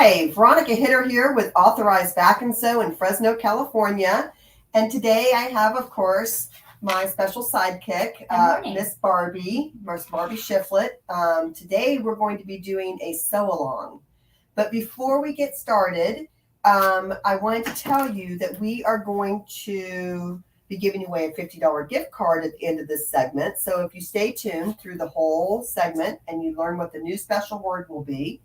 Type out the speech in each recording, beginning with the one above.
Hi, Veronica Hitter here with Authorized Back and Sew in Fresno, California. And today I have, of course, my special sidekick, Miss Barbie, Miss Barbie Shiflett. Today we're going to be doing a sew-along. But before we get started, I wanted to tell you that we are going to be giving away a $50 gift card at the end of this segment. So if you stay tuned through the whole segment and you learn what the new special word will be,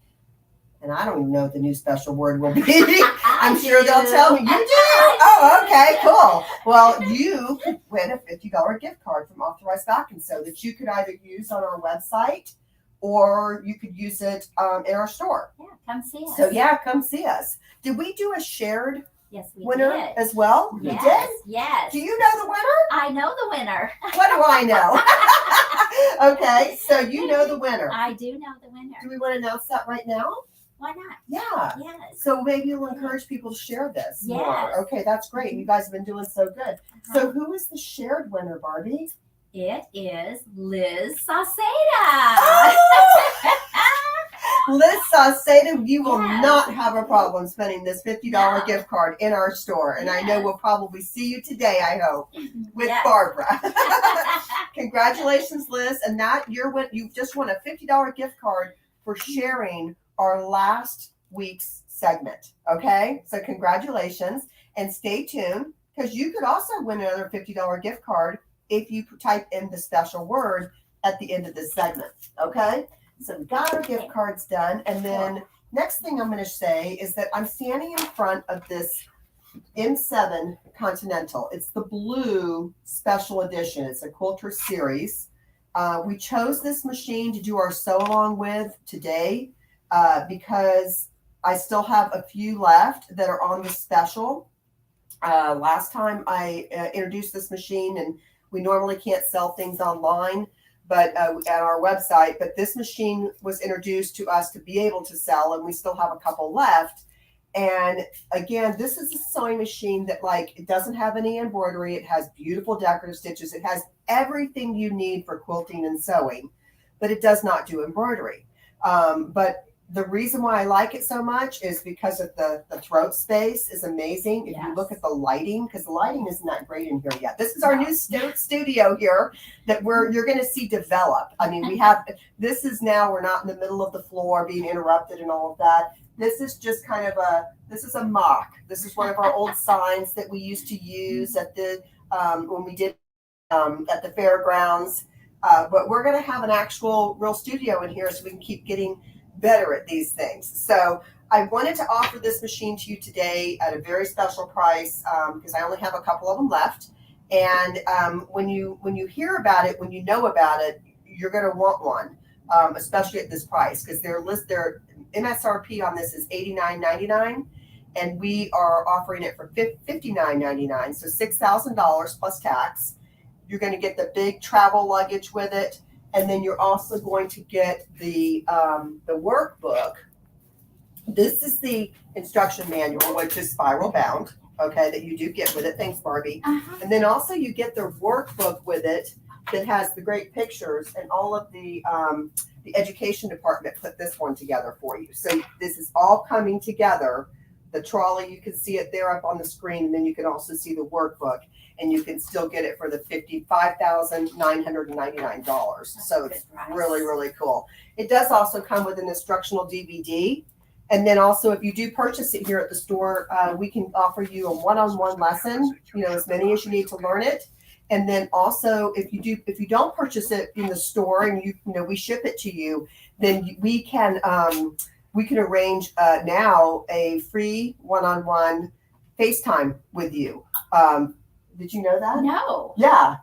and I don't even know what the new special word will be. I'm sure they'll tell me. You do? Oh, okay, cool. Well, you could win a $50 gift card from Authorized Back and Sew that you could either use on our website or you could use it in our store. Yeah, come see us. So, yeah, come see us. Did we do a shared winner did. As well? Yes, You did? yes. Do you know the winner? I know the winner. What do I know? Okay, so you know the winner. I do know the winner. Do we want to announce that right now? Why not? Yeah. Yes. So maybe you'll encourage people to share this Yes. more. Okay, that's great. You guys have been doing so good. So who is the shared winner, Barbie? It is Liz Sauceda. Oh! Liz Sauceda, you will Yes. not have a problem spending this $50 No. gift card in our store. And I know Yes. we'll probably see you today, I hope, with Yes. Barbara. Congratulations, Liz. And you've just won a $50 gift card for sharing our last week's segment. Okay, so congratulations, and stay tuned because you could also win another $50 gift card if you type in the special word at the end of this segment. Okay, so we got our gift cards done, and then next thing I'm going to say is that I'm standing in front of this M7 Continental. It's the blue special edition. It's a Quilter series. We chose this machine to do our sew along with today because I still have a few left that are on the special. Last time I introduced this machine, and we normally can't sell things online, but at our website, but this machine was introduced to us to be able to sell, and we still have a couple left. And again, this is a sewing machine that it doesn't have any embroidery. It has beautiful decorative stitches. It has everything you need for quilting and sewing, but it does not do embroidery. But the reason why I like it so much is because of the throat space is amazing. If you look at the lighting, because the lighting isn't that great in here yet. This is our new studio here that you're going to see develop. I mean, we're not in the middle of the floor being interrupted and all of that. This is just kind of this is a mock. This is one of our old signs that we used to use at the when we did at the fairgrounds. But we're going to have an actual real studio in here so we can keep getting better at these things. So I wanted to offer this machine to you today at a very special price because I only have a couple of them left. And when you hear about it, when you know about it, you're going to want one, especially at this price because their MSRP on this is $89.99, and we are offering it for $59.99, so $6,000 plus tax. You're going to get the big travel luggage with it. And then you're also going to get the workbook. This is the instruction manual, which is spiral bound, okay, that you do get with it. Thanks, Barbie. And then also you get the workbook with it that has the great pictures, and all of the education department put this one together for you. So this is all coming together. The trolley, you can see it there up on the screen, and then you can also see the workbook. And you can still get it for the $55,999. So it's really, really cool. It does also come with an instructional DVD. And then also, if you do purchase it here at the store, we can offer you a one-on-one lesson, as many as you need to learn it. And then also, if you don't purchase it in the store and we ship it to you, then we can arrange now a free one-on-one FaceTime with you. Did you know that? No. Yeah.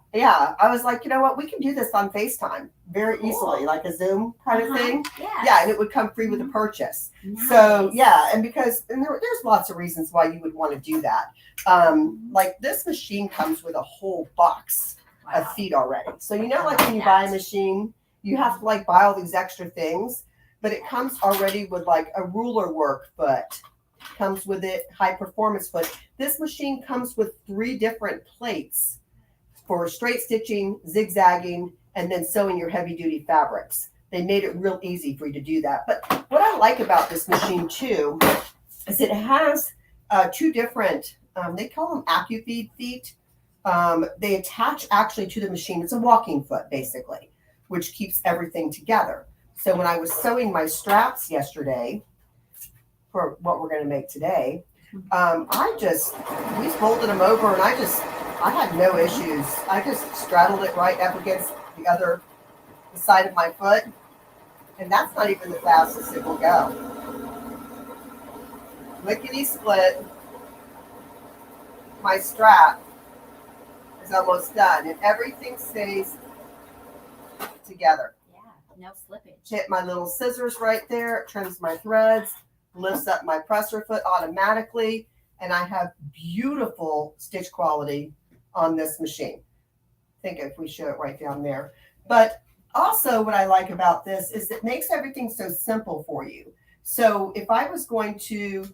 I was like, you know what? We can do this on FaceTime very easily, like a Zoom kind of thing. Yes. Yeah, and it would come free with a purchase. Nice. So, yeah, and there's lots of reasons why you would want to do that. Like this machine comes with a whole box of feet already. So, when you buy a machine, you have to buy all these extra things, but it comes already with a ruler work foot. Comes with it, high performance foot. This machine comes with 3 different plates for straight stitching, zigzagging, and then sewing your heavy duty fabrics. they made it real easy for you to do that. But what I like about this machine too is it has two different, they call them AccuFeed feet. They attach actually to the machine. It's a walking foot basically, which keeps everything together. So when I was sewing my straps yesterday for what we're going to make today, we folded them over and I had no issues. I just straddled it right up against the side of my foot. And that's not even the fastest it will go. Lickety split. My strap is almost done and everything stays together. Yeah, no slippage. Hit my little scissors right there, it trims my threads, lifts up my presser foot automatically, and I have beautiful stitch quality on this machine. I think if we show it right down there. But also what I like about this is it makes everything so simple for you. So if I was going to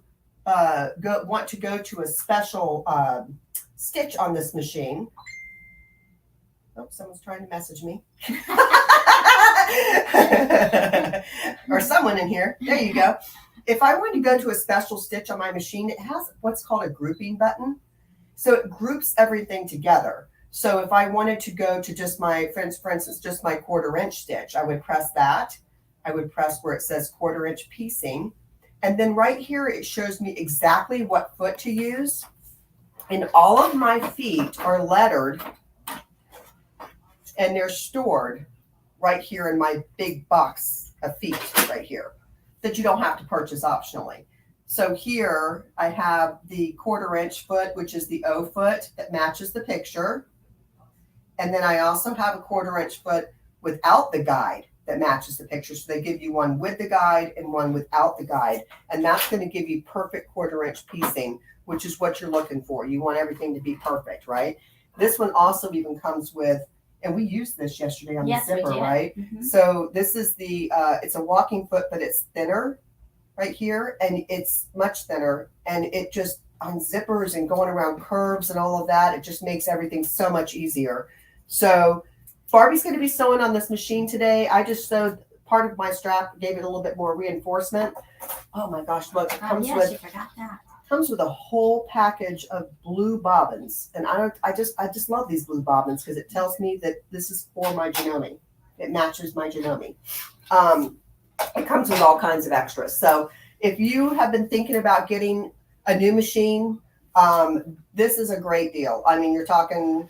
want to go to a special stitch on this machine. Oh, someone's trying to message me. Or someone in here. There you go. If I wanted to go to a special stitch on my machine, it has what's called a grouping button. So it groups everything together. So if I wanted to go to just my, for instance, just my 1/4 inch stitch, I would press that. I would press where it says 1/4 inch piecing. And then right here, it shows me exactly what foot to use. And all of my feet are lettered and they're stored right here in my big box of feet right here that you don't have to purchase optionally. So here I have the 1/4 inch foot, which is the O foot that matches the picture. And then I also have a 1/4 inch foot without the guide that matches the picture. So they give you one with the guide and one without the guide. And that's going to give you perfect 1/4 inch piecing, which is what you're looking for. You want everything to be perfect, right? This one also even comes with, and we used this yesterday on the zipper, right? Mm-hmm. So this is the, it's a walking foot, but it's thinner right here. And it's much thinner. And it just, on zippers and going around curves and all of that, it just makes everything so much easier. So Barbie's going to be sewing on this machine today. I just sewed part of my strap, gave it a little bit more reinforcement. Oh my gosh, look, it comes with, you forgot that. Comes with a whole package of blue bobbins. And I just love these blue bobbins because it tells me that this is for my Janome. It matches my Janome. It comes with all kinds of extras. So if you have been thinking about getting a new machine, this is a great deal. I mean, you're talking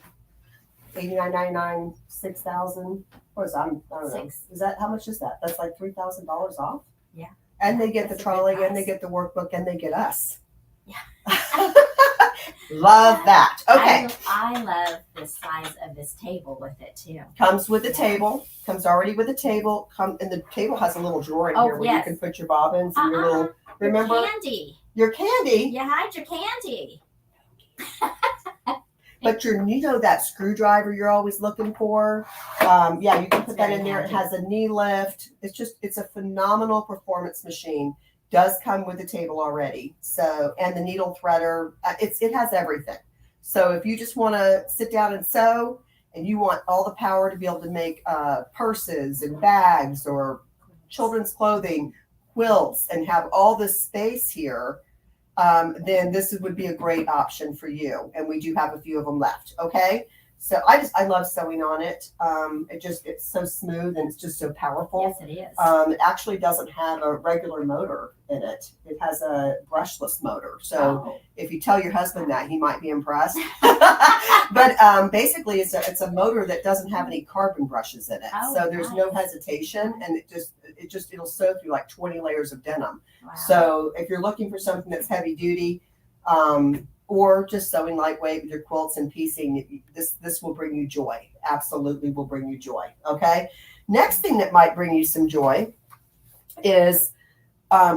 $89.99, $6,000. What is that? I don't know. Is that, how much is that? That's like $3,000 off. Yeah. And they get the trolley, and they get the workbook, and they get us. Yeah. Love that. Okay. I love the size of this table with it too. Comes with the table. Comes already with a table. And the table has a little drawer in here where you can put your bobbins and your little. Remember your candy. Your candy. You hide your candy. But that screwdriver you're always looking for, yeah, you can put that in there. It has a knee lift. It's a phenomenal performance machine. Does come with the table already. So, and the needle threader, it has everything. So if you just want to sit down and sew and you want all the power to be able to make purses and bags or children's clothing, quilts, and have all this space here, then this would be a great option for you. And we do have a few of them left. Okay. So I love sewing on it. It's so smooth and it's just so powerful. Yes, it is. It actually doesn't have a regular motor in it. It has a brushless motor. So if you tell your husband that, he might be impressed. But basically it's a motor that doesn't have any carbon brushes in it. So there's no hesitation, and it'll sew through like 20 layers of denim. Wow. So if you're looking for something that's heavy duty, or just sewing lightweight with your quilts and piecing, this will bring you joy. Absolutely will bring you joy. Okay. Next thing that might bring you some joy is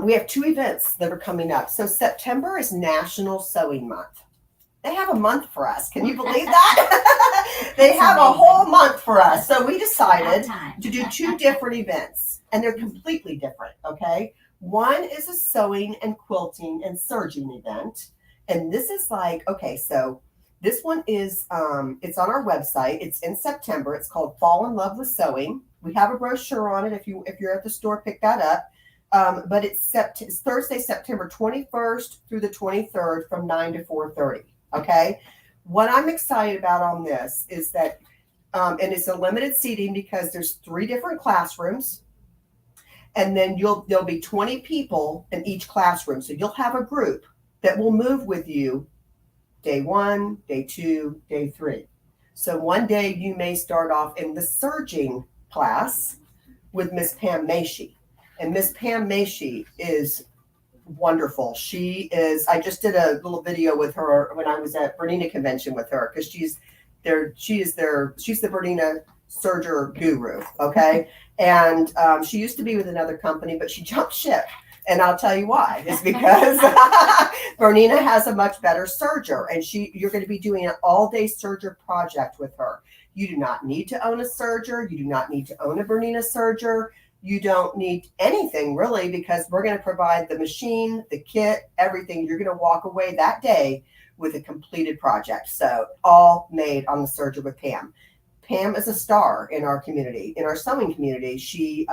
we have 2 events that are coming up. So September is National Sewing Month. They have a month for us. Can you believe that? They have a whole month for us. So we decided to do 2 different events, and they're completely different. Okay. One is a sewing and quilting and serging event. And this is like, okay, so this one is, it's on our website. It's in September. It's called Fall in Love with Sewing. We have a brochure on it. If you're at the store, pick that up. But it's Thursday, September 21st through the 23rd from 9 to 4:30. Okay. What I'm excited about on this is that, and it's a limited seating because there's 3 different classrooms, and then there'll be 20 people in each classroom. So you'll have a group that will move with you day 1, day 2, day 3. So one day you may start off in the serging class with Miss Pam Macy. And Miss Pam Macy is wonderful. I just did a little video with her when I was at Bernina convention with her, because she's the Bernina serger guru. Okay. And she used to be with another company, but she jumped ship. And I'll tell you why. It's because Bernina has a much better serger, and you're going to be doing an all-day serger project with her. You do not need to own a serger. You do not need to own a Bernina serger. You don't need anything really, because we're going to provide the machine, the kit, everything. You're going to walk away that day with a completed project. So all made on the serger with Pam. Pam is a star in our community, in our sewing community. She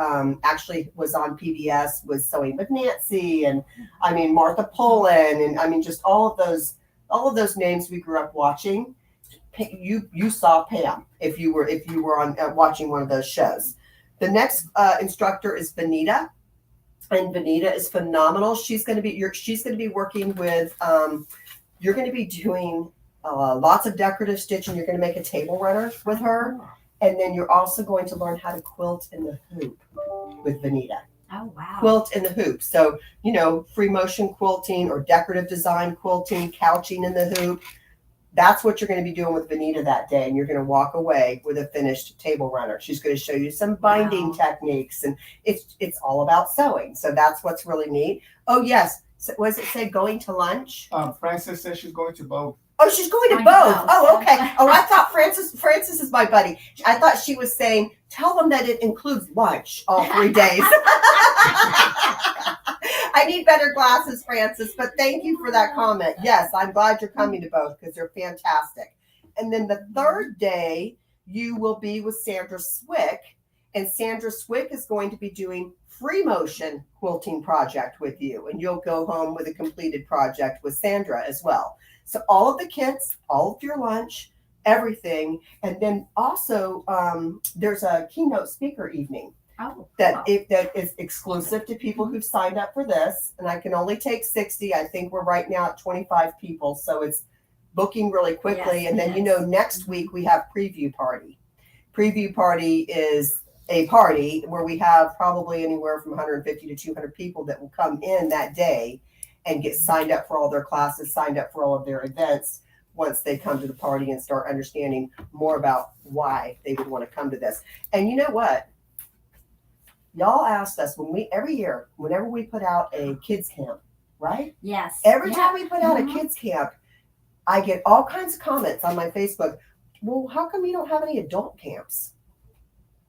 actually was on PBS, was Sewing with Nancy, and I mean Martha Pullen, and I mean just all of those names we grew up watching. You saw Pam if you were on watching one of those shows. The next instructor is Benita, and Benita is phenomenal. She's going to be working with. You're going to be doing lots of decorative stitching. You're going to make a table runner with her. And then you're also going to learn how to quilt in the hoop with Benita. Oh, wow. Quilt in the hoop. So, free motion quilting or decorative design quilting, couching in the hoop. That's what you're going to be doing with Benita that day. And you're going to walk away with a finished table runner. She's going to show you some binding techniques. And it's all about sewing. So that's what's really neat. Oh, yes. So, was it say going to lunch? Frances says she's going to both. Oh, she's going to both. Oh, okay. Oh, I thought Frances is my buddy. I thought she was saying, tell them that it includes lunch all 3 days. I need better glasses, Frances, but thank you for that comment. Yes, I'm glad you're coming to both because they're fantastic. And then the third day, you will be with Sandra Swick, and Sandra Swick is going to be doing free motion quilting project with you, and you'll go home with a completed project with Sandra as well. So all of the kits, all of your lunch, everything. And then also there's a keynote speaker evening that is exclusive to people who've signed up for this. And I can only take 60. I think we're right now at 25 people. So it's booking really quickly. Yes, and then, next week we have preview party. Preview party is a party where we have probably anywhere from 150 to 200 people that will come in that day and get signed up for all their classes, signed up for all of their events once they come to the party and start understanding more about why they would want to come to this. And you know what? Y'all asked us every year, whenever we put out a kids camp, right? Yes. Every time we put out a kids camp, I get all kinds of comments on my Facebook. Well, how come you don't have any adult camps?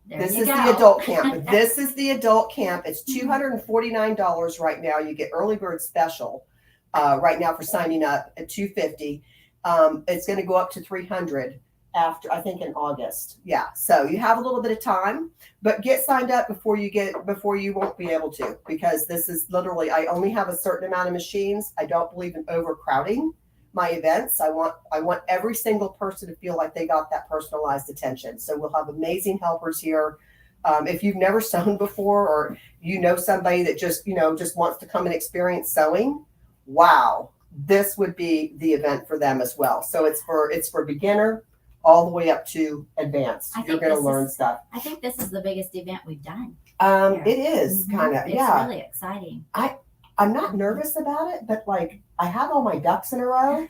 This is the adult camp. This is the adult camp. It's $249 right now. You get early bird special right now for signing up at $250. It's going to go up to $300 after, I think, in August. Yeah. So you have a little bit of time, but get signed up before you won't be able to, because this is literally, I only have a certain amount of machines. I don't believe in overcrowding my events. I want every single person to feel like they got that personalized attention. So we'll have amazing helpers here. If you've never sewn before, or somebody that just wants to come and experience sewing, wow, this would be the event for them as well. So it's for beginner all the way up to advanced. You're going to learn stuff. I think this is the biggest event we've done. It is kind of, It's really exciting. I'm not nervous about it, but I have all my ducks in a row.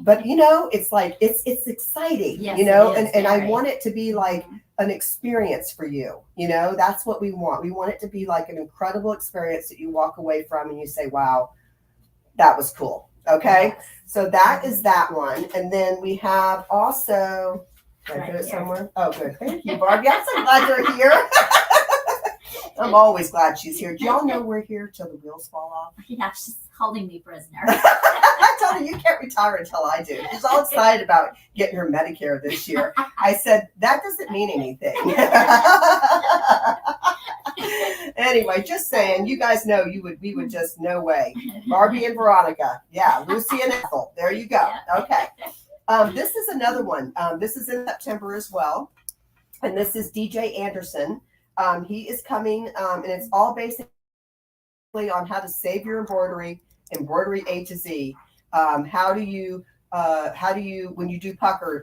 But it's like it's exciting, Yes, and I want it to be like an experience for you. That's what we want. We want it to be like an incredible experience that you walk away from and you say, wow, that was cool. Okay. Yes. So that is that one. And then we have also, did I put it Right here. somewhere? Oh, good. Thank you, Barbie. I'm so glad you're here. I'm always glad she's here. Do y'all know we're here till the wheels fall off? Yeah, she's holding me prisoner. I told her you can't retire until I do. She's all excited about getting her Medicare this year. I said, that doesn't mean anything. Anyway, just saying, you guys know we would just no way. Barbie and Veronica. Yeah, Lucy and Ethel. There you go. Okay. This is another one. This is in September as well. And this is DJ Anderson. He is coming, and it's all basically on how to save your embroidery A to Z. How do you when you do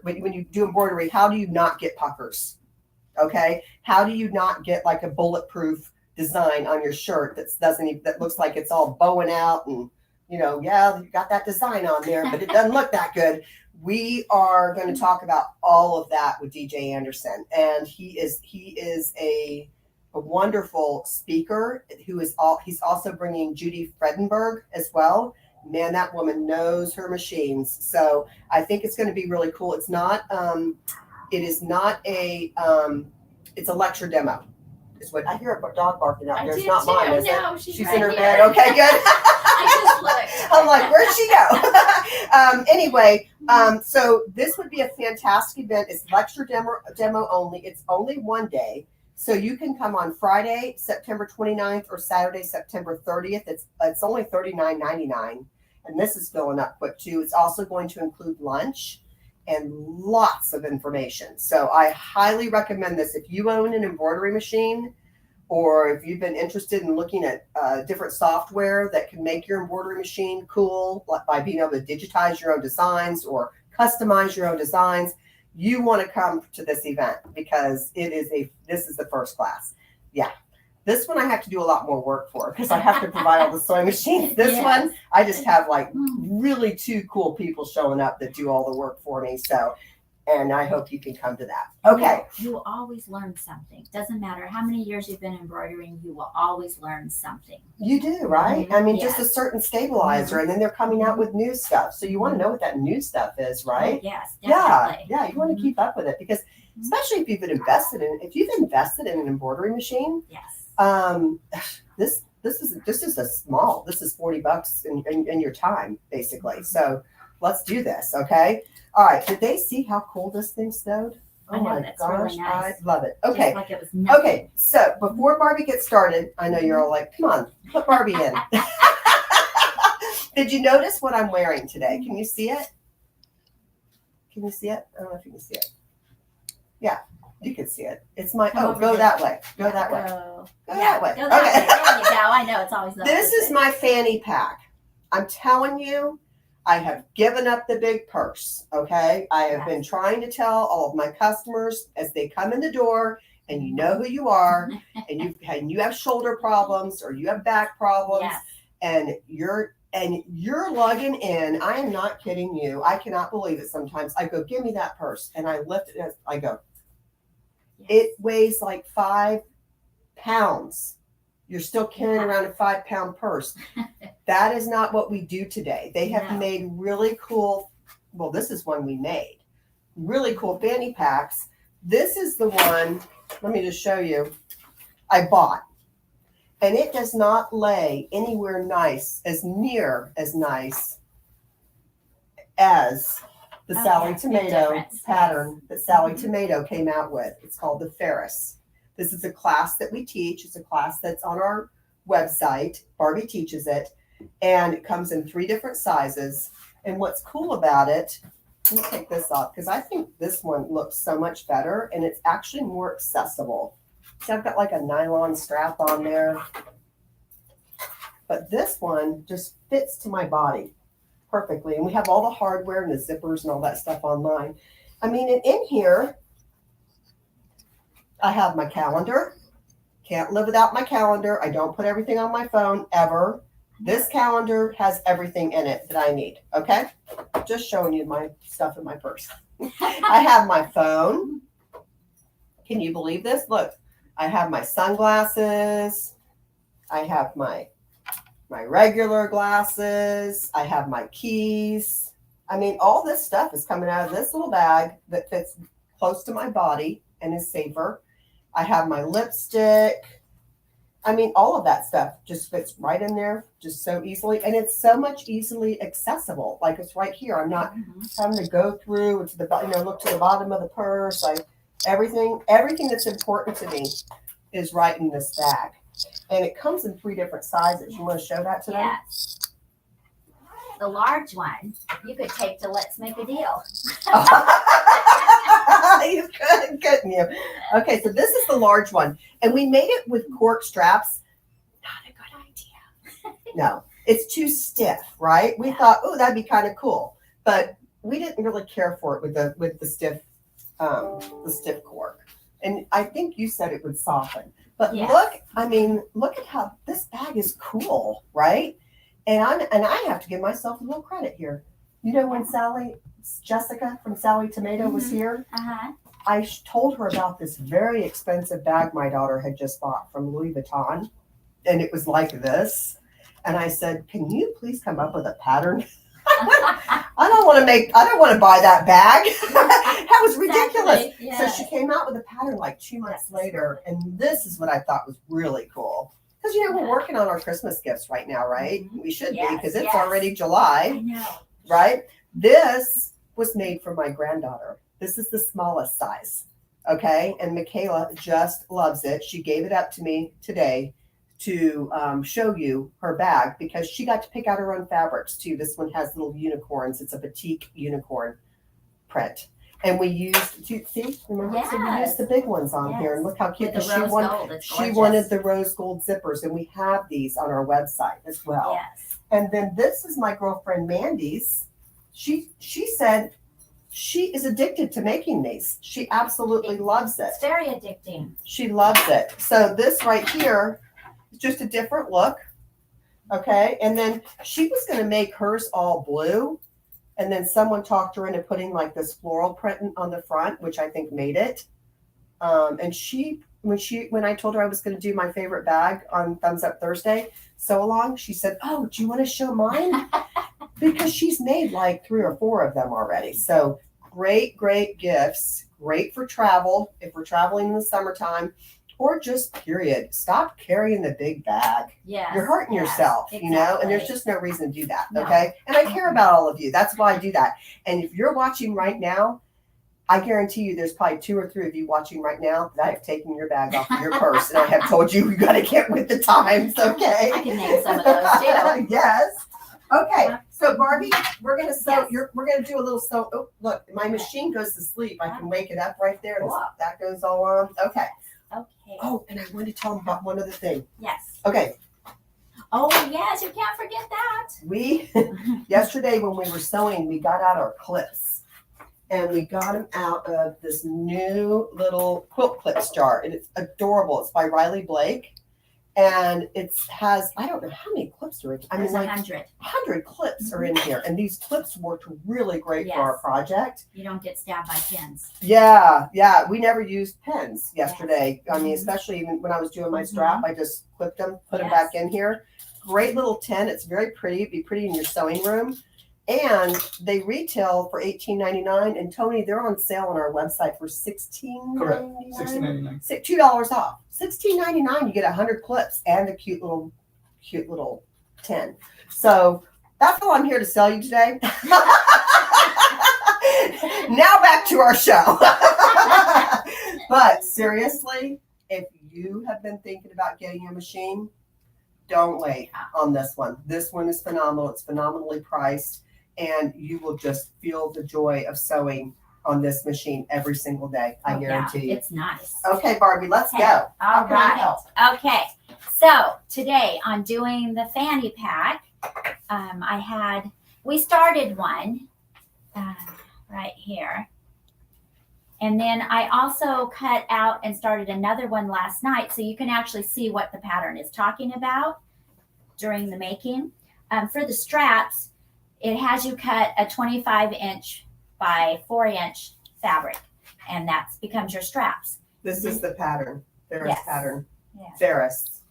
when you do embroidery, how do you not get puckers? Okay, how do you not get like a bulletproof design on your shirt that looks like it's all bowing out and you got that design on there, but it doesn't look that good. We are going to talk about all of that with DJ Anderson, and he's a wonderful speaker he's also bringing Judy Fredenberg as well. Man, that woman knows her machines. So I think it's going to be really cool. It's not it's a lecture demo. Is what I hear a dog barking out there. It's not mine, is it? She's right in her here. bed. Okay, good. I just looked. I'm like, where'd she go? Anyway, so this would be a fantastic event. It's lecture demo only. It's only one day. So you can come on Friday, September 29th or Saturday, September 30th. It's only $39.99. And this is filling up quick too. It's also going to include lunch and lots of information. So I highly recommend this. If you own an embroidery machine, or if you've been interested in looking at different software that can make your embroidery machine cool by being able to digitize your own designs or customize your own designs, you want to come to this event because this is the first class. Yeah. This one I have to do a lot more work for because I have to provide all the sewing machines. This one, I just have like really two cool people showing up that do all the work for me. So, and I hope you can come to that. Okay. You will always learn something. Doesn't matter how many years you've been embroidering, you will always learn something. You do, right? Mm-hmm. I mean, Yes. just a certain stabilizer, and then they're coming out with new stuff. So you want to know what that new stuff is, right? Oh, yes, Yeah, definitely. yeah. You want to keep up with it because, especially if you've invested in an embroidery machine, Yes. this is $40 in your time, basically. So let's do this, okay? All right. Did they see how cool this thing sewed? I know, that's really nice. I love it. Okay. Just like it was nothing. Okay, so before Barbie gets started, I know you're all like, come on, put Barbie in. Did you notice what I'm wearing today? Can you see it? Can you see it? I don't know if you can see it. Yeah, you can see it. It's my, go that way. Go that way. Go that way. Go that Okay. way. There you go. I know it's always the This is opposite. my fanny pack. I'm telling you, I have given up the big purse, okay? I have been trying to tell all of my customers as they come in the door, and you know who you are, and you have shoulder problems or you have back problems, Yes. and you're lugging in. I am not kidding you. I cannot believe it sometimes. I go, give me that purse, and I lift it. I go, Yes. it weighs like 5 pounds. You're still carrying around a 5-pound purse. That is not what we do today. They have made really cool, well, this is one we made, really cool fanny packs. This is the one, let me just show you, I bought. And it does not lay anywhere near as nice as the Sallie Tomato pattern that Sallie Tomato came out with. It's called the Ferris. This is a class that we teach. It's a class that's on our website. Barbie teaches it. And it comes in 3 different sizes. And what's cool about it, let me take this off because I think this one looks so much better and it's actually more accessible. So I've got like a nylon strap on there. But this one just fits to my body perfectly. And we have all the hardware and the zippers and all that stuff online. I mean, and in here, I have my calendar. Can't live without my calendar. I don't put everything on my phone ever. This calendar has everything in it that I need. Okay? Just showing you my stuff in my purse. I have my phone. Can you believe this? Look, I have my sunglasses. I have my regular glasses. I have my keys. I mean, all this stuff is coming out of this little bag that fits close to my body and is safer. I have my lipstick. I mean, all of that stuff just fits right in there, just so easily. And it's so much easily accessible. Like it's right here. I'm not having to go through to the, look to the bottom of the purse. Everything that's important to me is right in this bag. And it comes in 3 different sizes. You want to show that to them? Yes. The large one you could take to Let's Make a Deal. You couldn't you? Okay, so this is the large one. And we made it with cork straps. Not a good idea. No, it's too stiff, right? We thought, oh, that'd be kind of cool. But we didn't really care for it with the stiff cork. And I think you said it would soften. But Yes. look at how this bag is cool, right? And I have to give myself a little credit here. You know, when Jessica from Sallie Tomato was here, I told her about this very expensive bag my daughter had just bought from Louis Vuitton, and it was like this. And I said, "Can you please come up with a pattern?" I don't want to buy that bag. That was ridiculous. Exactly. Yeah. So she came out with a pattern like 2 months later, and this is what I thought was really cool. Because we're working on our Christmas gifts right now, right? We should be, because it's already I July, know. right? This was made for my granddaughter. This is the smallest size, okay? And Michaela just loves it. She gave it up to me today to show you her bag, because she got to pick out her own fabrics too. This one has little unicorns. It's a batik unicorn print. And we used, remember? So we used the big ones on here, and look how cute. With the rose gold. It's She gorgeous. wanted the rose gold zippers, and we have these on our website as well. Yes. And then this is my girlfriend Mandy's. She said she is addicted to making these. She absolutely loves it. It's very addicting. She loves it. So this right here is just a different look. Okay. And then she was going to make hers all blue. And then someone talked her into putting like this floral print on the front, which I think made it. And when I told her I was going to do my favorite bag on Thumbs Up Thursday, sew along, she said, "Oh, do you want to show mine?" Because she's made like 3 or 4 of them already. So great gifts, great for travel if we're traveling in the summertime, or just period. Stop carrying the big bag. Yes. You're hurting yourself, exactly. and there's just no reason to do that. No. Okay. And I care about all of you. That's why I do that. And if you're watching right now, I guarantee you there's probably 2 or 3 of you watching right now that I have taken your bag off of your purse, and I have told you got to get with the times. Okay. I can name some of those too. Yes. Okay. So Barbie, we're gonna sew. Yes. We're gonna do a little sew. Oh, look, my machine goes to sleep. I can wake it up right there. That goes all on. Okay. Okay. Oh, and I wanted to tell them about one other thing. Yes. Okay. Oh, yes. You can't forget that. We yesterday when we were sewing, we got out our clips, and we got them out of this new little quilt clips jar, and it's adorable. It's by Riley Blake, and it has, I don't know how many clips are in. I mean, There's like 100 clips are in here, and these clips worked really great for our Yes. project. You don't get stabbed by pins. Yeah. We never used pens yesterday. I mean, Mhm. especially even when I was doing my Mhm. strap, I just clipped them, put them Yes. back in here. Great little tin. It's very pretty. It'd be pretty in your sewing room. And they retail for $18.99. And Tony, they're on sale on our website for $16.99. $16.99. $2 off. $16.99. You get 100 clips and a cute little tin. So that's all I'm here to sell you today. Now back to our show. But seriously, if you have been thinking about getting a machine, don't wait on this one. This one is phenomenal. It's phenomenally priced, and you will just feel the joy of sewing on this machine every single day. I guarantee you. It's nice. Okay, Barbie, let's Okay. go. All can I right. help? Okay. So today on doing the Fanny pack, we started one right here. And then I also cut out and started another one last night, so you can actually see what the pattern is talking about during the making. For the straps, it has you cut a 25-inch by 4-inch fabric, and that becomes your straps. This is the pattern. Ferris Yes. pattern. Yes. Ferris.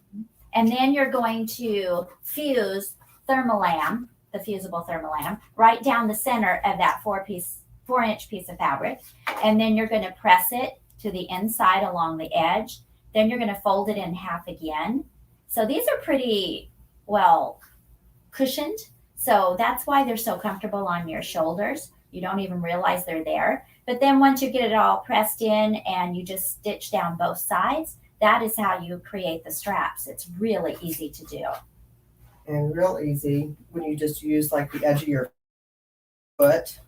And then you're going to fuse thermolam, the fusible thermolam, right down the center of that 4-inch piece of fabric. And then you're going to press it to the inside along the edge. Then you're going to fold it in half again. So these are pretty well cushioned. So that's why they're so comfortable on your shoulders. You don't even realize they're there. But then once you get it all pressed in and you just stitch down both sides, that is how you create the straps. It's really easy to do. And real easy when you just use like the edge of your foot.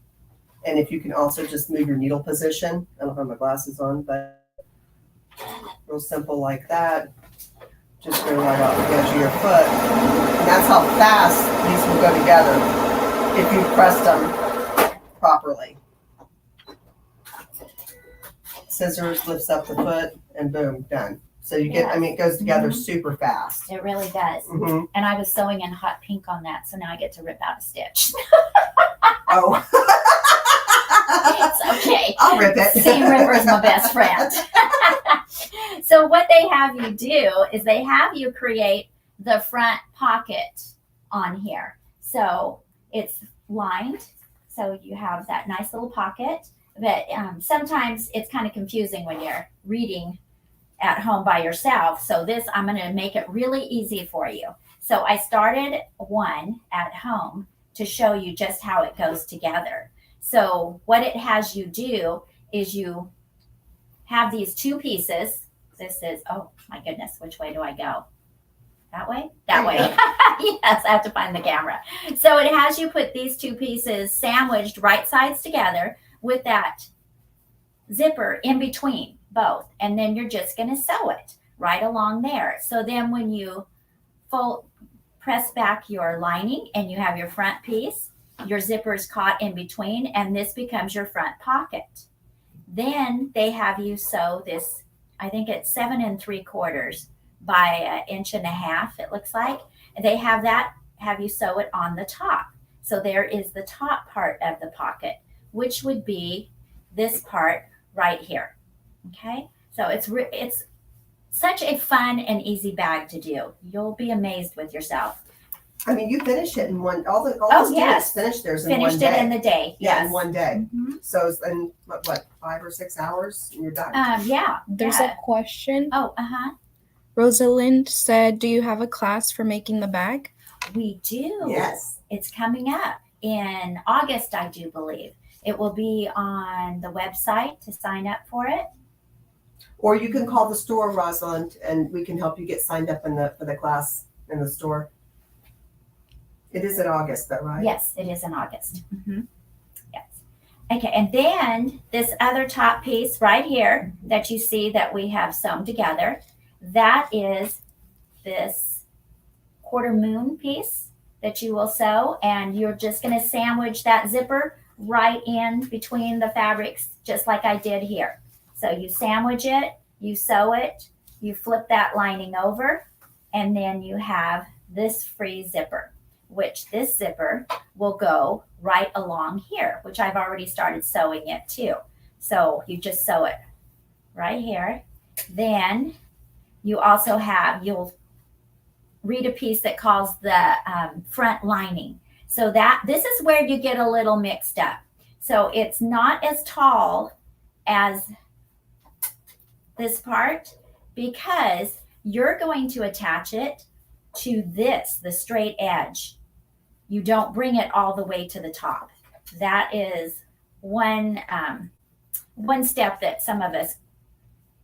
And if you can also just move your needle position. I don't have my glasses on, but real simple like that. Just go right off the edge of your foot. And that's how fast these will go together if you pressed them properly. Scissors lifts up the foot and boom, done. So you get, I mean, it goes together super fast. It really does. Mm-hmm. And I was sewing in hot pink on that, so now I get to rip out a stitch. Oh. It's okay. I'll rip it. Seam Ripper is my best friend. So what they have you do is they have you create the front pocket on here. So it's lined. So you have that nice little pocket. But sometimes it's kind of confusing when you're reading at home by yourself. So this, I'm going to make it really easy for you. So I started one at home to show you just how it goes together. So what it has you do is you have these two pieces. This is, oh my goodness, which way do I go? That way? That way. Yes, I have to find the camera. So it has you put these two pieces sandwiched right sides together with that zipper in between both. And then you're just going to sew it right along there. So then when you press back your lining and you have your front piece, your zipper is caught in between and this becomes your front pocket. Then they have you sew this, I think it's 7 3/4 by 1.5 inches, it looks like. They have you sew it on the top. So there is the top part of the pocket, which would be this part right here. Okay, so it's such a fun and easy bag to do. You'll be amazed with yourself. I mean, you finish it in one. All the students yes. finish theirs in one Finished day. it in the day. Yeah, Yes. in one day. Mm-hmm. So it's in what 5 or 6 hours, and you're done. Yeah. There's a question. Oh, Rosalind said, do you have a class for making the bag? We do. Yes. It's coming up in August, I do believe. It will be on the website to sign up for it. Or you can call the store, Rosalind, and we can help you get signed up for the class in the store. It is in August, though, right? Yes, it is in August. Mm-hmm. Yes. Okay, and then this other top piece right here that you see that we have sewn together, that is this 1/4 moon piece that you will sew, and you're just going to sandwich that zipper right in between the fabrics, just like I did here. So you sandwich it, you sew it, you flip that lining over, and then you have this free zipper, which this zipper will go right along here, which I've already started sewing it too. So you just sew it right here. Then you also you'll read a piece that calls the front lining. So this is where you get a little mixed up. So it's not as tall as this part because you're going to attach it to the straight edge. You don't bring it all the way to the top. That is one step that some of us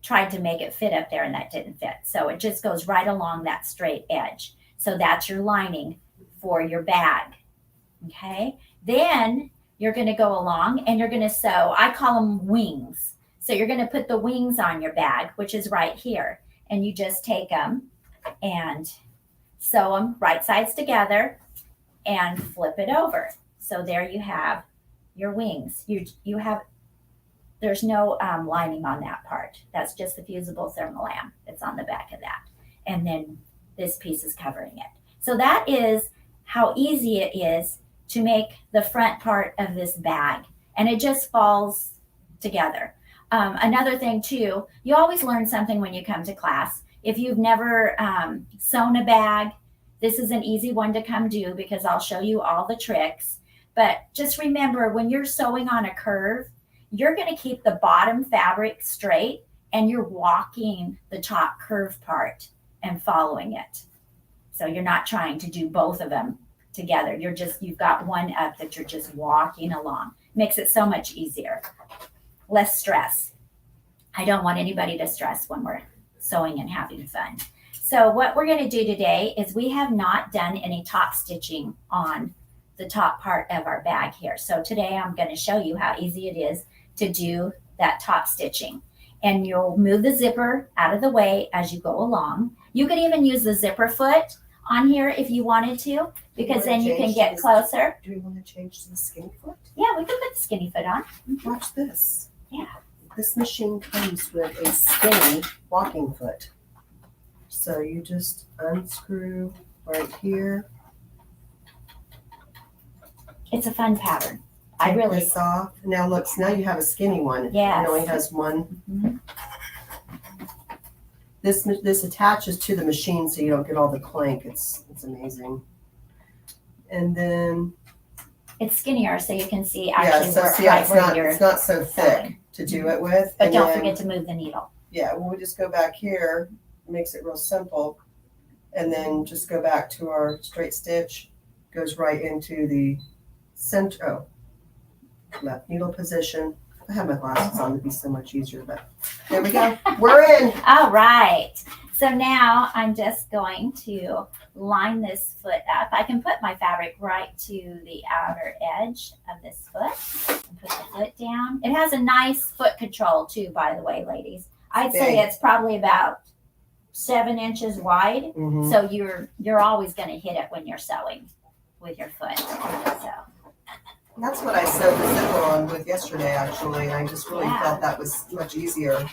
tried to make it fit up there and that didn't fit. So it just goes right along that straight edge. So that's your lining for your bag. Okay. Then you're going to go along and you're going to sew, I call them wings. So you're going to put the wings on your bag, which is right here. And you just take them and sew them right sides together and flip it over. So there you have your wings. You have, there's no lining on that part. That's just the fusible thermolam. It's on the back of that. And then this piece is covering it. So that is how easy it is to make the front part of this bag. And it just falls together. Another thing too, you always learn something when you come to class. If you've never sewn a bag, this is an easy one to come do because I'll show you all the tricks. But just remember, when you're sewing on a curve, you're going to keep the bottom fabric straight and you're walking the top curve part and following it. So you're not trying to do both of them together. You've got one up that you're just walking along. Makes it so much easier. Less stress. I don't want anybody to stress when we're sewing and having fun. So what we're going to do today is we have not done any top stitching on the top part of our bag here. So today I'm going to show you how easy it is to do that top stitching. And you'll move the zipper out of the way as you go along. You could even use the zipper foot on here if you wanted to, because then you can get closer. Do we want to change to the skinny foot? Yeah, we can put the skinny foot on. Watch this. Yeah. This machine comes with a skinny walking foot. So you just unscrew right here. It's a fun pattern. Take this off. Now look, now you have a skinny one. Yes. It only has one. Mhm. This attaches to the machine so you don't get all the clank. It's amazing. And then It's skinnier so you can see actually it's not so thick to do it with. But And don't then, forget to move the needle. yeah, when we just go back here, it makes it real simple. And then just go back to our straight stitch, goes right into the center, left needle position. I have my glasses on, it'd be so much easier, but there we go. We're in. All right. So now I'm just going to line this foot up. I can put my fabric right to the outer edge of this foot and put the foot down. It has a nice foot control too, by the way, ladies. I'd say it's probably about 7 inches wide. Mhm. So you're always going to hit it when you're sewing with your foot. So That's what I sewed the zipper on with yesterday, actually, and I just really Yeah. felt that was much easier.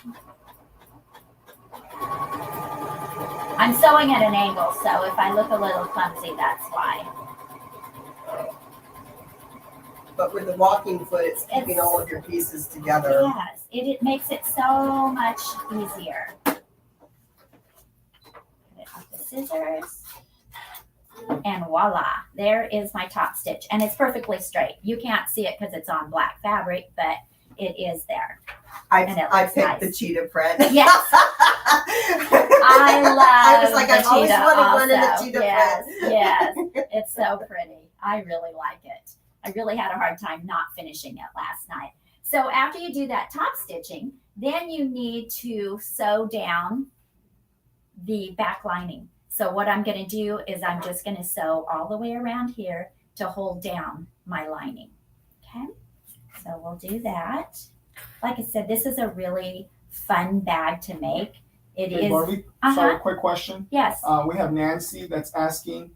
I'm sewing at an angle, so if I look a little clumsy, that's why. But with the walking foot, it's keeping all of your pieces together. Yes, it makes it so much easier. Put it with the scissors. And voila, there is my top stitch. And it's perfectly straight. You can't see it because it's on black fabric, but it is there. And it I looks picked nice. the cheetah print. Yes. I love I was like, the I've always cheetah wanted one in the also. cheetah Yes, print. yes. It's so pretty. I really like it. I really had a hard time not finishing it last night. So after you do that top stitching, then you need to sew down the back lining. So what I'm going to do is I'm just going to sew all the way around here to hold down my lining. Okay, so we'll do that. Like I said, this is a really fun bag to make. It Hey, is. Barbie, sorry, quick question. Yes. We have Nancy that's asking,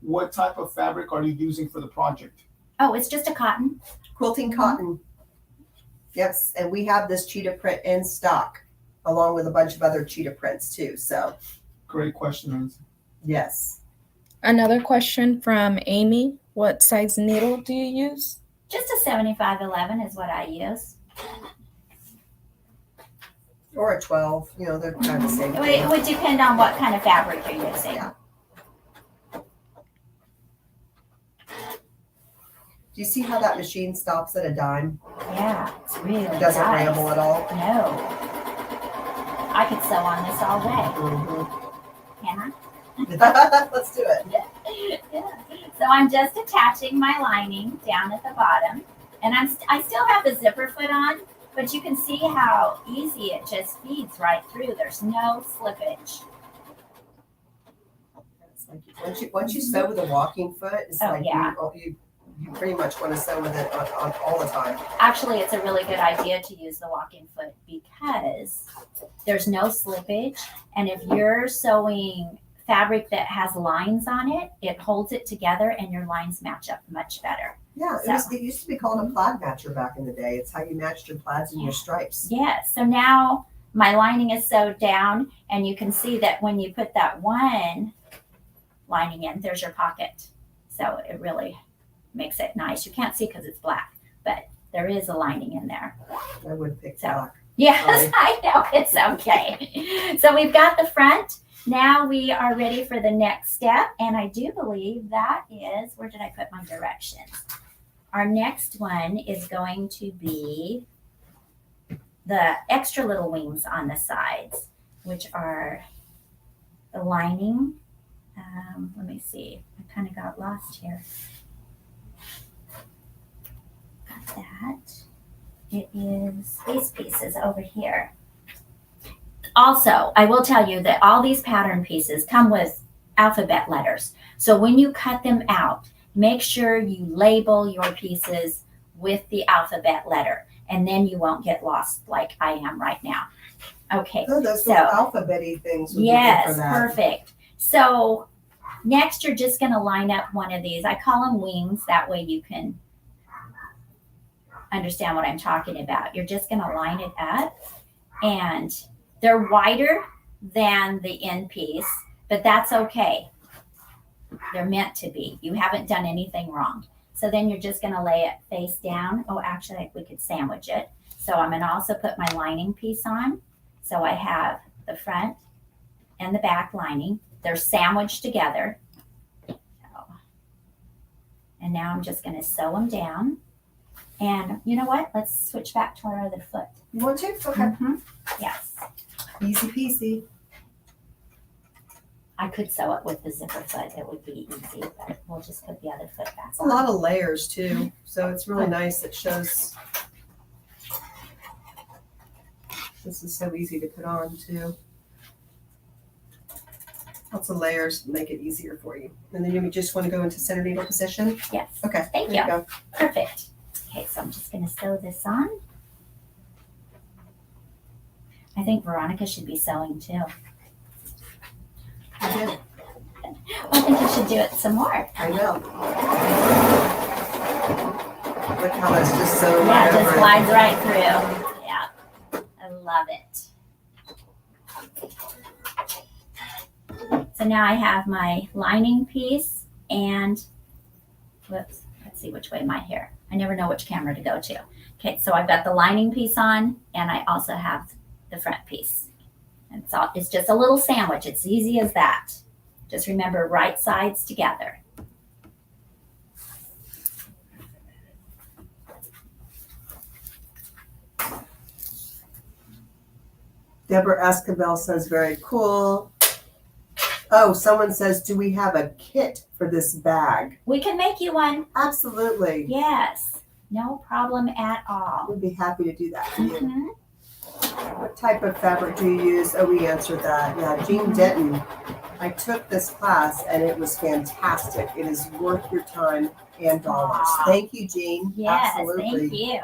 what type of fabric are you using for the project? Oh, it's just a cotton. Quilting cotton. Yes, and we have this cheetah print in stock, along with a bunch of other cheetah prints too. So, Great question, Nancy. yes. Another question from Amy. What size needle do you use? Just a 7511 is what I use. Or a 12, they're kind of the same It thing. would depend on what kind of fabric you're using. Yeah. Do you see how that machine stops at a dime? Yeah, it's really It doesn't nice. ramble at all. No. I could sew on this all day. Can I? Let's do it. Yeah. So I'm just attaching my lining down at the bottom, and I still have the zipper foot on, but you can see how easy it just feeds right through. There's no slippage. It's like once you sew with a walking foot, it's like you pretty much want to sew with it on all the time. Actually, it's a really good idea to use the walking foot because there's no slippage, and if you're sewing fabric that has lines on it, it holds it together and your lines match up much better. Yeah, it used to be called a plaid matcher back in the day. It's how you matched your plaids and your stripes. Yes. So now my lining is sewed down, and you can see that when you put that one lining in, there's your pocket. So it really makes it nice. You can't see because it's black, but there is a lining in there. I would pick So, black. yes, Sorry. I know. It's okay. So we've got the front. Now we are ready for the next step. And I do believe that is, where did I put my directions? Our next one is going to be the extra little wings on the sides, which are the lining. Let me see. I kind of got lost here. Got that. It is these pieces over here. Also, I will tell you that all these pattern pieces come with alphabet letters. So when you cut them out, make sure you label your pieces with the alphabet letter, and then you won't get lost like I am right now. Okay. Oh, those so little alphabet-y things would be good yes, for that. perfect. So next you're just going to line up one of these. I call them wings. That way you can understand what I'm talking about. You're just going to line it up, and they're wider than the end piece, but that's okay. They're meant to be. You haven't done anything wrong. So then you're just going to lay it face down. Oh, actually, we could sandwich it. So I'm going to also put my lining piece on. So I have the front and the back lining. They're sandwiched together. And now I'm just going to sew them down. And you know what? Let's switch back to our other foot. You want to? Okay. Mm-hmm. Yes. Easy peasy. I could sew it with the zipper foot. It would be easy, but we'll just put the other foot back It's a lot of layers too, so it's really nice. It shows. This is so easy to put on too. Lots of layers make it easier for you. And then you just want to go into center needle position. Yes. Okay. Thank there you. Go. Perfect. Okay, so I'm just going to sew this on. I think Veronica should be sewing too. I did. I think you should do it some more. I know. Look how that's just so Yeah, it right just over. glides right through. Yeah, I love it. So now I have my lining piece and, whoops, let's see which way my hair. I never know which camera to go to. Okay, so I've got the lining piece on, and I also have the front piece. And so it's just a little sandwich. It's easy as that. Just remember, right sides together. Deborah Escobar says, very cool. Oh, someone says, do we have a kit for this bag? We can make you one. Absolutely. Yes, no problem at all. We'd be happy to do that for you. Mhm. What type of fabric do you use? Oh, we answered that. Yeah, Jean Denton. I took this class and it was fantastic. It is worth your time and dollars. Aw. Thank you, Jean. Yes, Absolutely. thank you.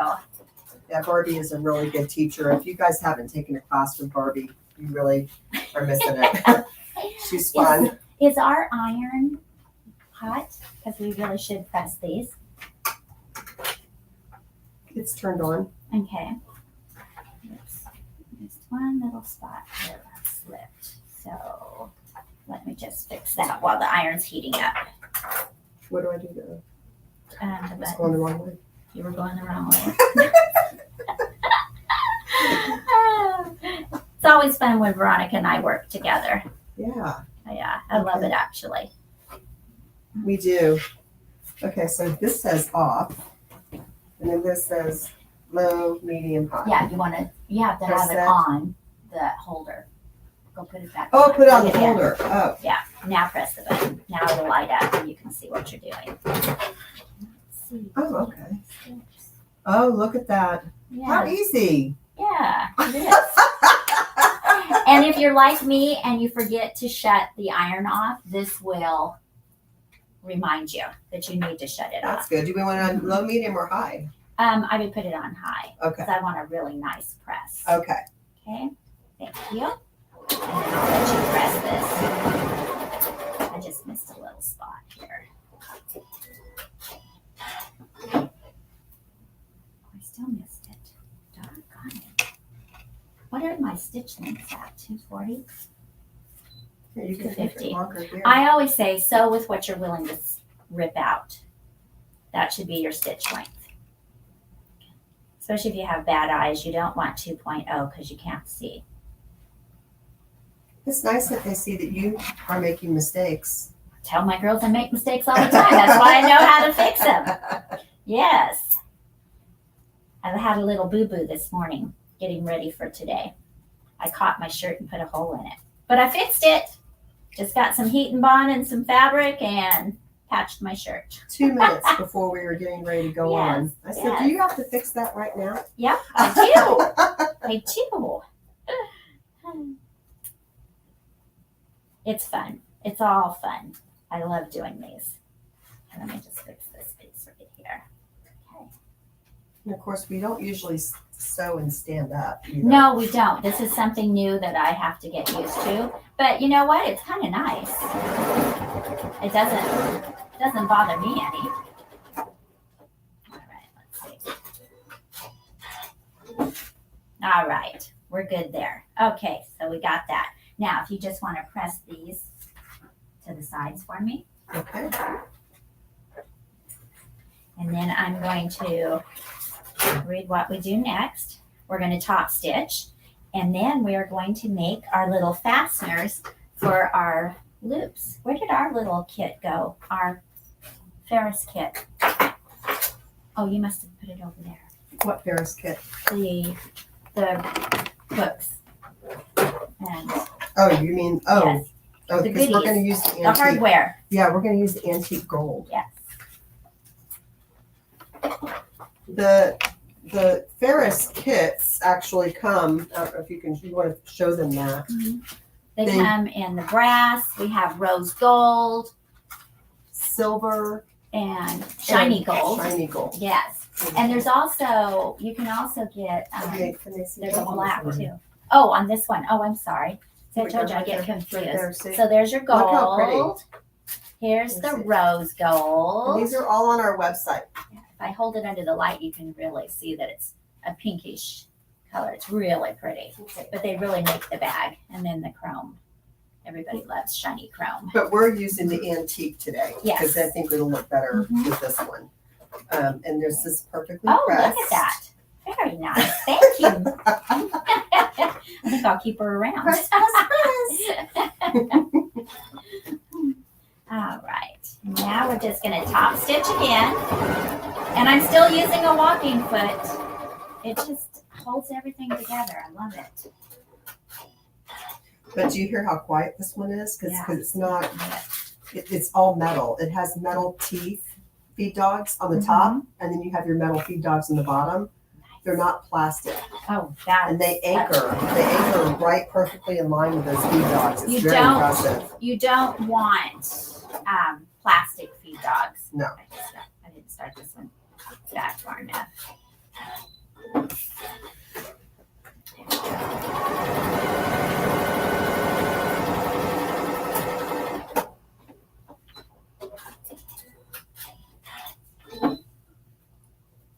Yeah, Barbie is a really good teacher. If you guys haven't taken a class with Barbie, you really are missing it. She's fun. Is our iron hot? Because we really should press these. It's turned on. Okay. There's one little spot here that slipped. So let me just fix that while the iron's heating up. What do I do to The It's going the buttons. wrong way. You were going the wrong way. It's always fun when Veronica and I work together. Yeah, Yeah, I love it actually. we do. Okay, so this says off. And then this says low, medium, high. Yeah, you have to Press have it that. on the holder. Go put it back. Oh, put it on the Yeah. holder. Oh, Now press the button. Now it'll light up and you can see what you're doing. Let's see. oh, okay. Oh, look at that. How Yeah, easy. yeah, it is. And if you're like me and you forget to shut the iron off, this will remind you that you need to shut it That's off. good. Do we want it on low, medium, or high? I would put it on high Okay. because I want a really nice press. Okay. Okay, thank you. And then I'll let you press this. I just missed a little spot here. I still missed it. Doggone it. What are my stitch lengths at? 240? Here, you can make 250. it longer here. I always say sew with what you're willing to rip out. That should be your stitch length. Especially if you have bad eyes, you don't want 2.0 because you can't see. It's nice that they see that you are making mistakes. Tell my girls I make mistakes all the time. That's why I know how to fix them. Yes. I had a little boo-boo this morning getting ready for today. I caught my shirt and put a hole in it. But I fixed it. Just got some heat and bond and some fabric and patched my shirt. 2 minutes before we were getting ready to go Yes, on. I said, yes. do you have to fix that right now? Yep, I do. I do. It's fun. It's all fun. I love doing these. And let me just fix this piece right here. Okay. And of course, we don't usually sew and stand up either. No, we don't. This is something new that I have to get used to. But you know what? It's kind of nice. It doesn't bother me any. All right, let's see. All right, we're good there. Okay, so we got that. Now, if you just want to press these to the sides for me. Okay. And then I'm going to read what we do next. We're going to top stitch, and then we are going to make our little fasteners for our loops. Where did our little kit go? Our Ferris kit. Oh, you must have put it over there. What Ferris kit? The hooks. And Oh, you mean, yes, oh, the because we're goodies. going to use the the antique. hardware. Yeah, we're going to use the antique gold. Yes. The Ferris kits actually come, I don't know if you want to show them that. They They- come in the brass. We have rose gold Silver. and shiny and gold. Shiny gold. Yes. And there's also, you can also get, Okay, can they see there's a that? black too. Oh, on this one. Oh, I'm sorry. So I Right told you I there, get right there, confused. see? So there's your Look how pretty. gold. Here's the Let's see. rose And gold. these are all on our website. If I hold it under the light, you can really see that it's a pinkish color. It's really pretty. But they really make the bag. And then the chrome. Everybody loves shiny chrome. But we're using the antique today. Yes. Because I think it'll look better Mhm. with this one. And there's this perfectly Oh, pressed. look at that. Very nice. Thank you. I think I'll keep her around. Press, press, press. All right. Now we're just going to top stitch again. And I'm still using a walking foot. It just holds everything together. I love it. But do you hear how quiet this one is? Because Yeah. it's not, it's all metal. It has metal teeth, feed dogs on the top, and then you have your metal feed dogs on the bottom. They're not plastic. Oh, that. And they anchor right perfectly in line with those feed dogs. It's You very don't- impressive. You don't want plastic feed dogs. No. I didn't start this one back far enough.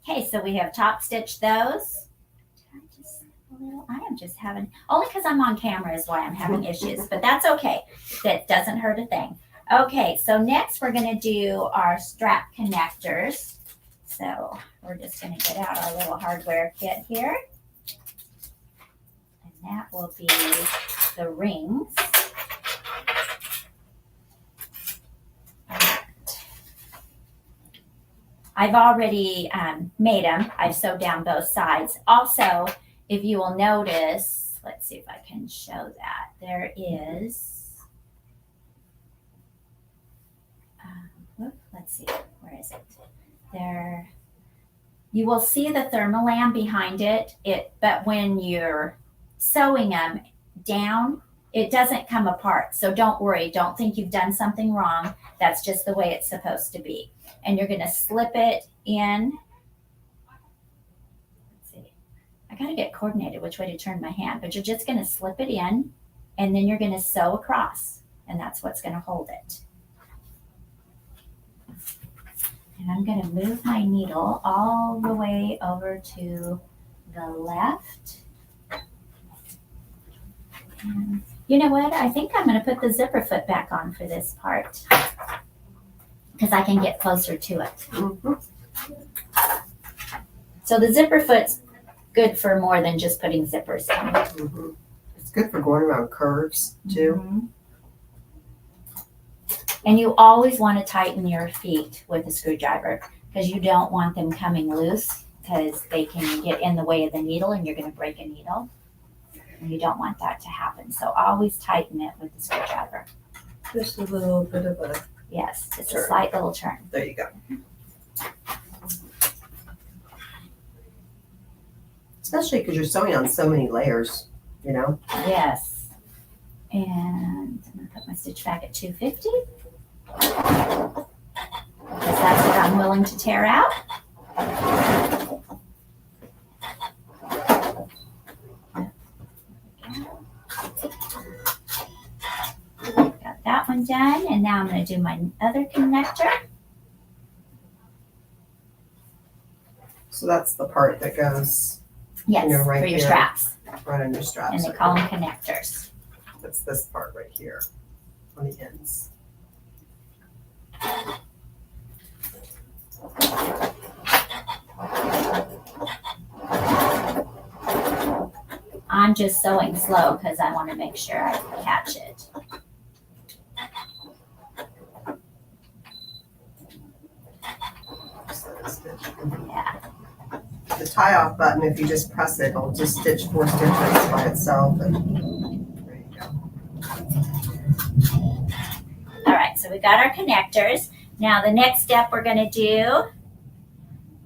Okay, so we have top stitched those. I am just having, only because I'm on camera is why I'm having issues, but that's okay. That doesn't hurt a thing. Okay, so next we're going to do our strap connectors. So we're just going to get out our little hardware kit here. And that will be the rings. I've already made them. I've sewed down both sides. Also, if you will notice, let's see if I can show that. There is, let's see, where is it? There, you will see the thermolam behind it. But when you're sewing them down, it doesn't come apart. So don't worry. Don't think you've done something wrong. That's just the way it's supposed to be. And you're going to slip it in. Let's see. I got to get coordinated which way to turn my hand, but you're just going to slip it in and then you're going to sew across, and that's what's going to hold it. And I'm going to move my needle all the way over to the left. And you know what? I think I'm going to put the zipper foot back on for this part because I can get closer to it. Mhm. So the zipper foot's good for more than just putting zippers in. Mhm. It's good for going around curves too. Mhm. And you always want to tighten your feet with a screwdriver because you don't want them coming loose because they can get in the way of the needle and you're going to break a needle. And you don't want that to happen. So always tighten it with the screwdriver. Just a little bit of a, Yes, just a Turn. slight little turn. there you go. Especially because you're sewing on so many layers, you know? Yes. And I'm gonna put my stitch back at 250. Because that's what I'm willing to tear out. Got that one done, and now I'm gonna do my other connector. So that's the part that goes Yes, You're right for your here. straps. right on your straps. And they call them connectors. That's this part right here on the ends. I'm just sewing slow because I want to make sure I catch it. Just let it stitch. Yeah. The tie off button, if you just press it, it'll just stitch 4 stitches by itself. And there you go. All right, so we got our connectors. Now the next step we're going to do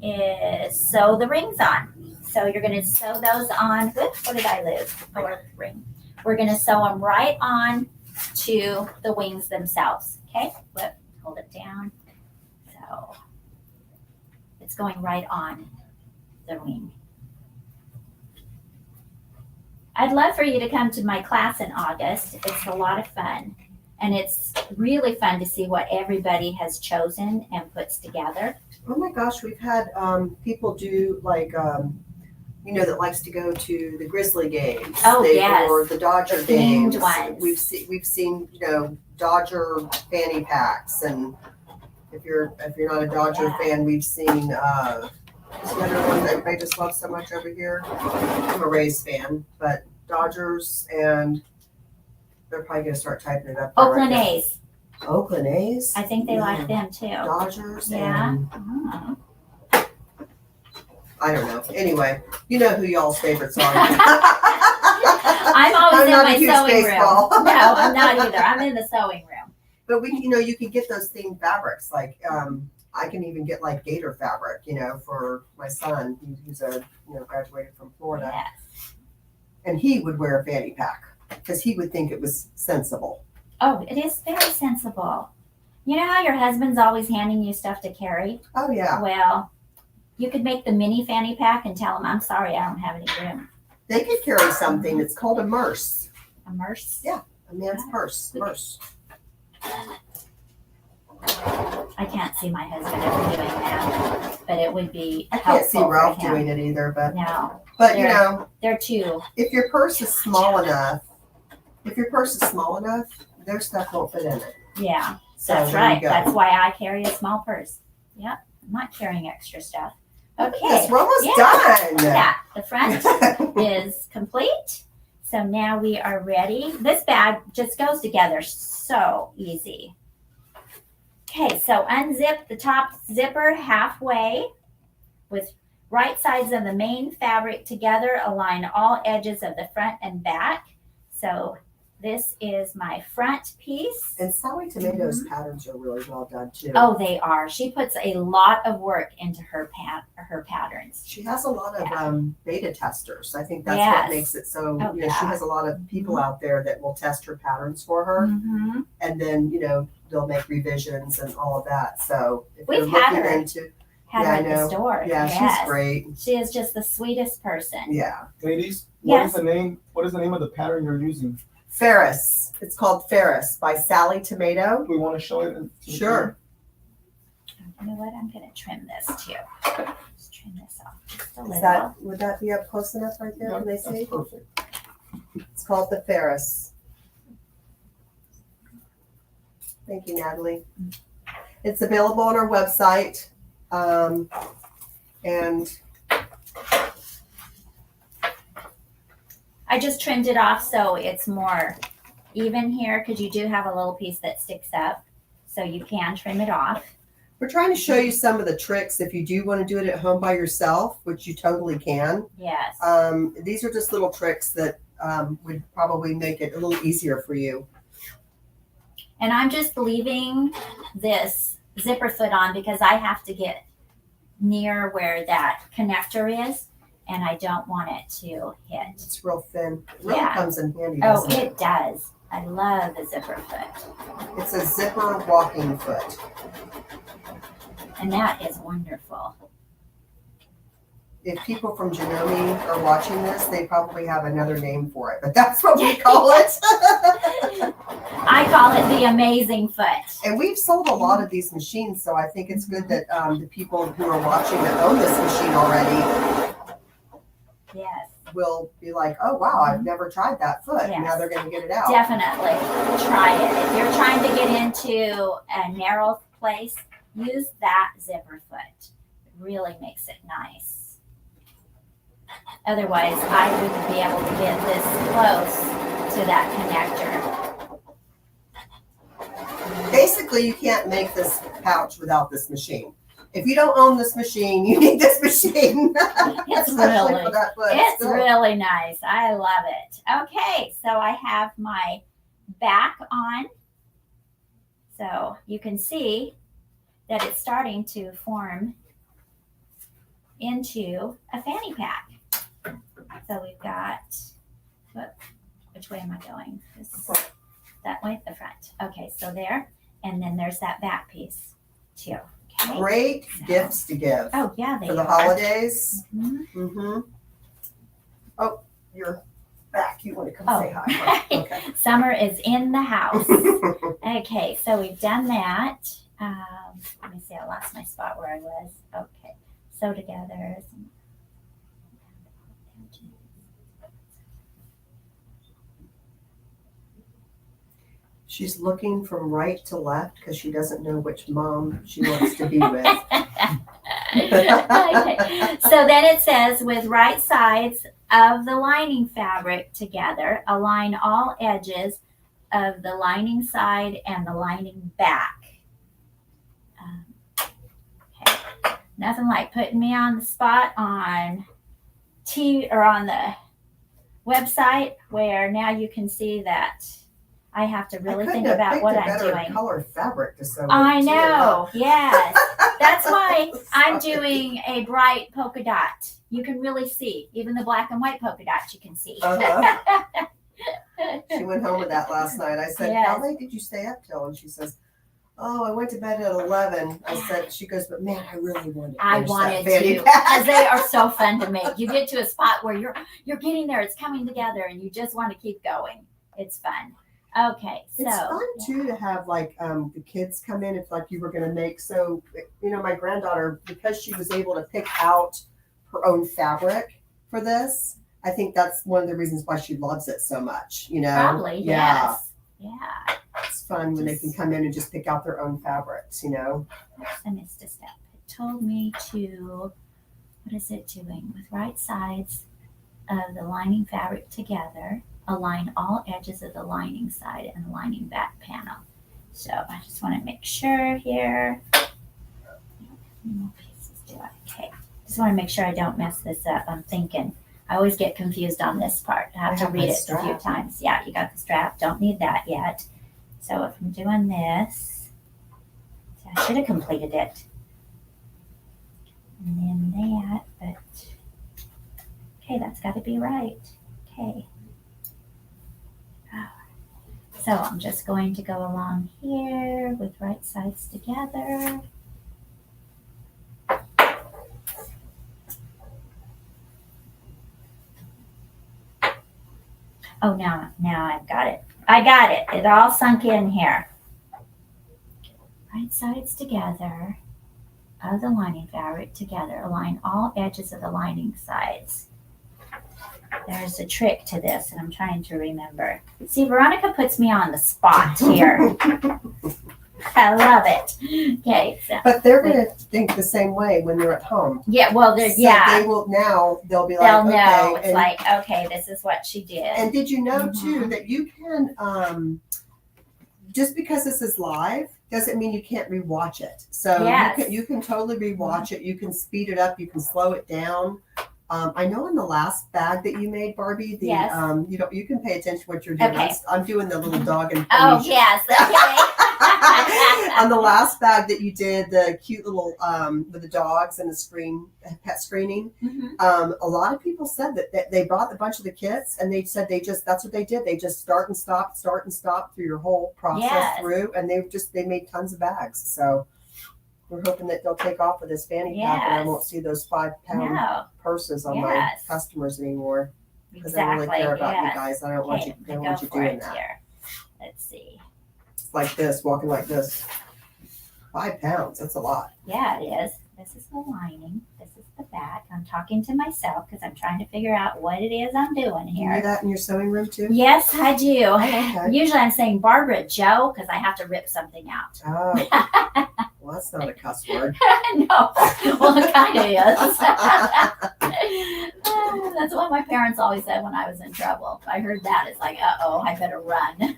is sew the rings on. So you're going to sew those on. Whoops, what did I lose? Oh, ring. We're going to sew them right on to the wings themselves. Okay, flip, hold it down. So it's going right on the wing. I'd love for you to come to my class in August. It's a lot of fun. And it's really fun to see what everybody has chosen and puts together. Oh my gosh, we've had people do like, that likes to go to the Grizzly games. Oh, yes. Or the Dodger The themed games. ones. We've seen Dodger fanny packs, and if you're not a Dodger Yeah. fan, we've seen what's the other one that everybody just loves so much over here. I'm a Rays fan, but Dodgers, and they're probably gonna start typing it up. there Oakland right now. A's. Oakland A's. I think they like them too. Dodgers. Yeah. And Oh. I don't know. Anyway, you know who y'all's favorites are. I'm always I'm in not a my huge sewing baseball. room. No, I'm not either. I'm in the sewing room. But you can get those themed fabrics. Like, I can even get like gator fabric, for my son. He's graduated from Florida, Yes. and he would wear a fanny pack because he would think it was sensible. Oh, it is very sensible. You know how your husband's always handing you stuff to carry? Oh yeah, Well, you could make the mini fanny pack and tell him, I'm sorry, I don't have any room. they could carry something. It's called a merce, Immerse? Yeah. a man's purse. Okay. Merce. I can't see my husband ever doing that, but it would be I can't see helpful for Ralph him. doing it either, but No, but they're too. if your purse is small enough, their stuff won't fit in it. Yeah, So that's there you right. go. That's why I carry a small purse. Yep, I'm not carrying extra stuff. Okay. Yes, we're almost Yeah. done. Yeah, the front is complete. So now we are ready. This bag just goes together so easy. Okay, so unzip the top zipper halfway with right sides of the main fabric together. Align all edges of the front and back. So this is my front piece. And Sallie Tomato's patterns are really well done too. Oh, they are. She puts a lot of work into her patterns. She has a lot of beta testers. I think that's Yes. what makes it so. Oh, She yeah. has a lot of people out there that will test her patterns for her, Mm-hmm. and then they'll make revisions and all of that. So if We've you're had looking her. into, Had Yeah, her I at the know. store. yeah, Yes. she's great. She is just the sweetest person. Yeah, Ladies, Yes. what is the name of the pattern you're using? Ferris. It's called Ferris by Sallie Tomato. We want to show it. Sure. You know what? I'm going to trim this too. Just trim this off just a little. Would that be up close enough right there? Yep, Can they that's see? perfect. It's called the Ferris. Thank you, Natalie. It's available on our website. And I just trimmed it off so it's more even here because you do have a little piece that sticks up. So you can trim it off. we're trying to show you some of the tricks if you do want to do it at home by yourself, which you totally can. Yes. These are just little tricks that would probably make it a little easier for you. And I'm just leaving this zipper foot on because I have to get near where that connector is, and I don't want it to hit. It's real thin. It really Yeah. comes in handy, Oh, doesn't it? it does. I love the zipper foot. It's a zipper walking foot. And that is wonderful. If people from Janome are watching this, they probably have another name for it, but that's what we call it. I call it the amazing foot. And we've sold a lot of these machines, so I think it's good that the people who are watching that own this machine already Yes, will be like, oh, wow, I've never tried that foot. Yes. Now they're going to get it out. definitely try it. If you're trying to get into a narrow place, use that zipper foot. It really makes it nice. Otherwise, I wouldn't be able to get this close to that connector. Basically, you can't make this pouch without this machine. If you don't own this machine, you need this machine. It's Especially really, for that foot. it's Still. really nice. I love it. Okay, so I have my back on. So you can see that it's starting to form into a fanny pack. So we've got, which way am I going? That way, the front. Okay, so there, and then there's that back piece too. Okay. Great gifts to give Oh yeah, they for the are. holidays. Mhm. Mm-hmm. Oh, you're back. You want to come Oh. say hi? Huh? Okay. Summer is in the house. Okay, so we've done that. Let me see, I lost my spot where I was. Okay, sew together. She's looking from right to left because she doesn't know which mom she wants to be with. Okay. So then it says, with right sides of the lining fabric together, align all edges of the lining side and the lining back. Okay. Nothing like putting me on the spot on on the website where now you can see that I have to really think about what I'm doing. Color fabric to sew. with, I too, know, yes. That's why I'm Sorry. doing a bright polka dot. You can really see, even the black and white polka dots you can see. Uh-huh. She went home with that last night. I said, Yes. how late did you stay up till? And she says, oh, I went to bed at 11. I said, she goes, but man, I really wanted to I finish that wanted fanny to, pack." because they are so fun to make. You get to a spot where you're getting there, it's coming together, and you just want to keep going. It's fun. Okay, so It's fun too to have like the kids come in if like you were going to make. So, you know, my granddaughter, because she was able to pick out her own fabric for this, I think that's one of the reasons why she loves it so much, you know? probably, Yeah. yes. Yeah, It's fun when they can come in and just pick out their own fabrics, you know? oops, I missed a step. It told me to, what is it doing? With right sides of the lining fabric together, align all edges of the lining side and the lining back panel. So I just want to make sure here. How many more pieces do I? Okay. Just want to make sure I don't mess this up. I'm thinking. I always get confused on this part. I have I to have read my it a few strap. times. Yeah, you got the strap. Don't need that yet. So if I'm doing this, so I should have completed it. And then that, but okay, that's got to be right. Okay. So I'm just going to go along here with right sides together. Oh, now I've got it. I got it. It all sunk in here. Right sides together of the lining fabric together. Align all edges of the lining sides. There's a trick to this, and I'm trying to remember. See, Veronica puts me on the spot here. I love it. Okay, so But they're going to think the same way when they're at home. yeah, well, there's So yeah, they'll be like, they'll know. okay. It's And, like, okay, this is what she did. and did you know too Mhm. that you can, just because this is live doesn't mean you can't rewatch it. So Yes. you can totally rewatch it. You can speed it up. You can slow it down. I know in the last bag that you made, Barbie, the Yes. you can pay attention to what you're doing. Okay. I'm doing the little dog and Oh, pony. yes. Okay. On the last bag that you did, the cute little with the dogs and the pet screening. Mhm. A lot of people said that they bought a bunch of the kits, and they said that's what they did. They just start and stop through your whole process Yes. through, and they made tons of bags. So we're hoping that they'll take off with this fanny pack, and I Yes. won't see those 5-pound No, purses on my Yes. customers anymore, because exactly. I really care about you Yes. guys. I don't want Okay, you. I go don't want you for doing it that. here. Let's see. It's like this, walking like this. 5 pounds. That's a lot. Yeah, it is. This is the lining. This is the back. I'm talking to myself because I'm trying to figure out what it is I'm doing You do here. that in your sewing room too? Yes, I do. Okay. Usually I'm saying Barbara Joe because I have to rip something out. Oh, well, that's not a cuss word. No, well, it kind of is. That's what my parents always said when I was in trouble. If I heard that, it's like, uh-oh, I better run.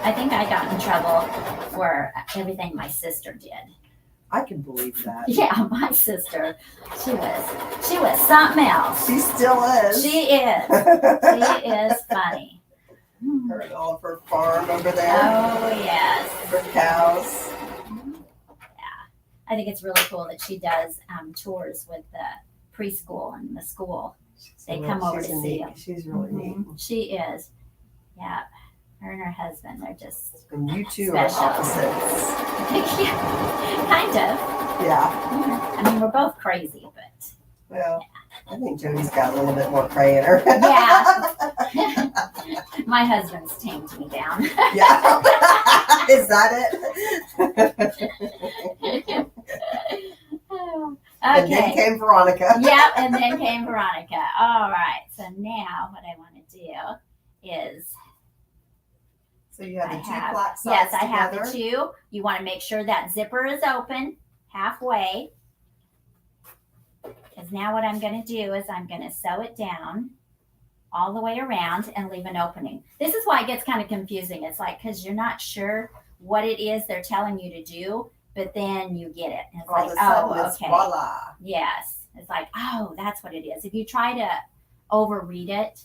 I think I got in trouble for everything my sister did. I can believe that. Yeah, my sister, she was something else. She still is. She is. She is funny. Her and all of her farm over there. Oh, yes. Her cows. I think it's really cool that she does tours with the preschool and the school. They come over to see them. She's really neat. She is. Yeah. Her and her husband, they're just And you two Special. are opposites. yeah, kind of. Yeah. I mean, we're both crazy, but Well, I think Jody's got a little bit more cray in her. Yeah. My husband's tamed me down. Yeah. Is that it? And then Okay. came Veronica. Yep, and then came Veronica. All right. So now what I want to do is So you have the I two have, flat sides yes, I have together. the two. You want to make sure that zipper is open halfway. Because now what I'm going to do is I'm going to sew it down all the way around and leave an opening. This is why it gets kind of confusing. It's like, because you're not sure what it is they're telling you to do, but then you get it. And it's All of like, a sudden, oh, it's okay. voila. Yes. It's like, oh, that's what it is. If you try to overread it,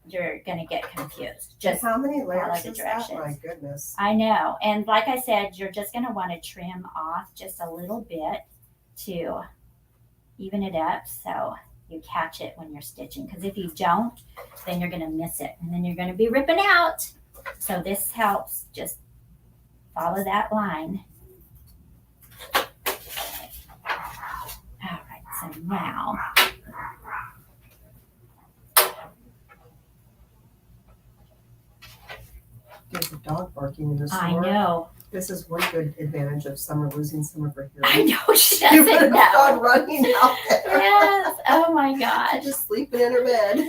you're going to get confused. Just How many follow layers the is that? directions. My goodness. I know. And like I said, you're just going to want to trim off just a little bit to even it up so you catch it when you're stitching. Because if you don't, then you're going to miss it. And then you're going to be ripping out. So this helps. Just follow that line. All right. So now. There's a dog barking in the store. I know. This is one good advantage of Summer losing some of her hearing. I know she You doesn't would have gone know. running out there. Yes. Oh my gosh. She's just sleeping in her bed.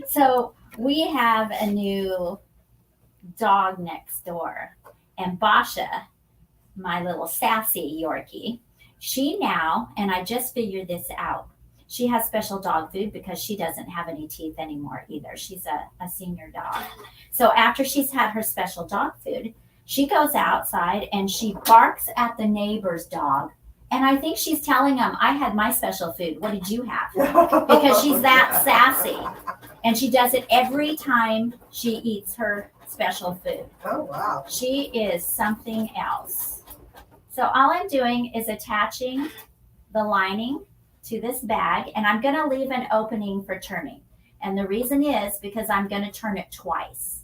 So we have a new dog next door, and Basha, my little sassy Yorkie, she now, and I just figured this out, she has special dog food because she doesn't have any teeth anymore either. She's a senior dog. So after she's had her special dog food, she goes outside and she barks at the neighbor's dog. And I think she's telling them, I had my special food. What did you have? Because she's that sassy. And she does it every time she eats her special food. Oh, wow. She is something else. So all I'm doing is attaching the lining to this bag, and I'm going to leave an opening for turning. And the reason is because I'm going to turn it twice.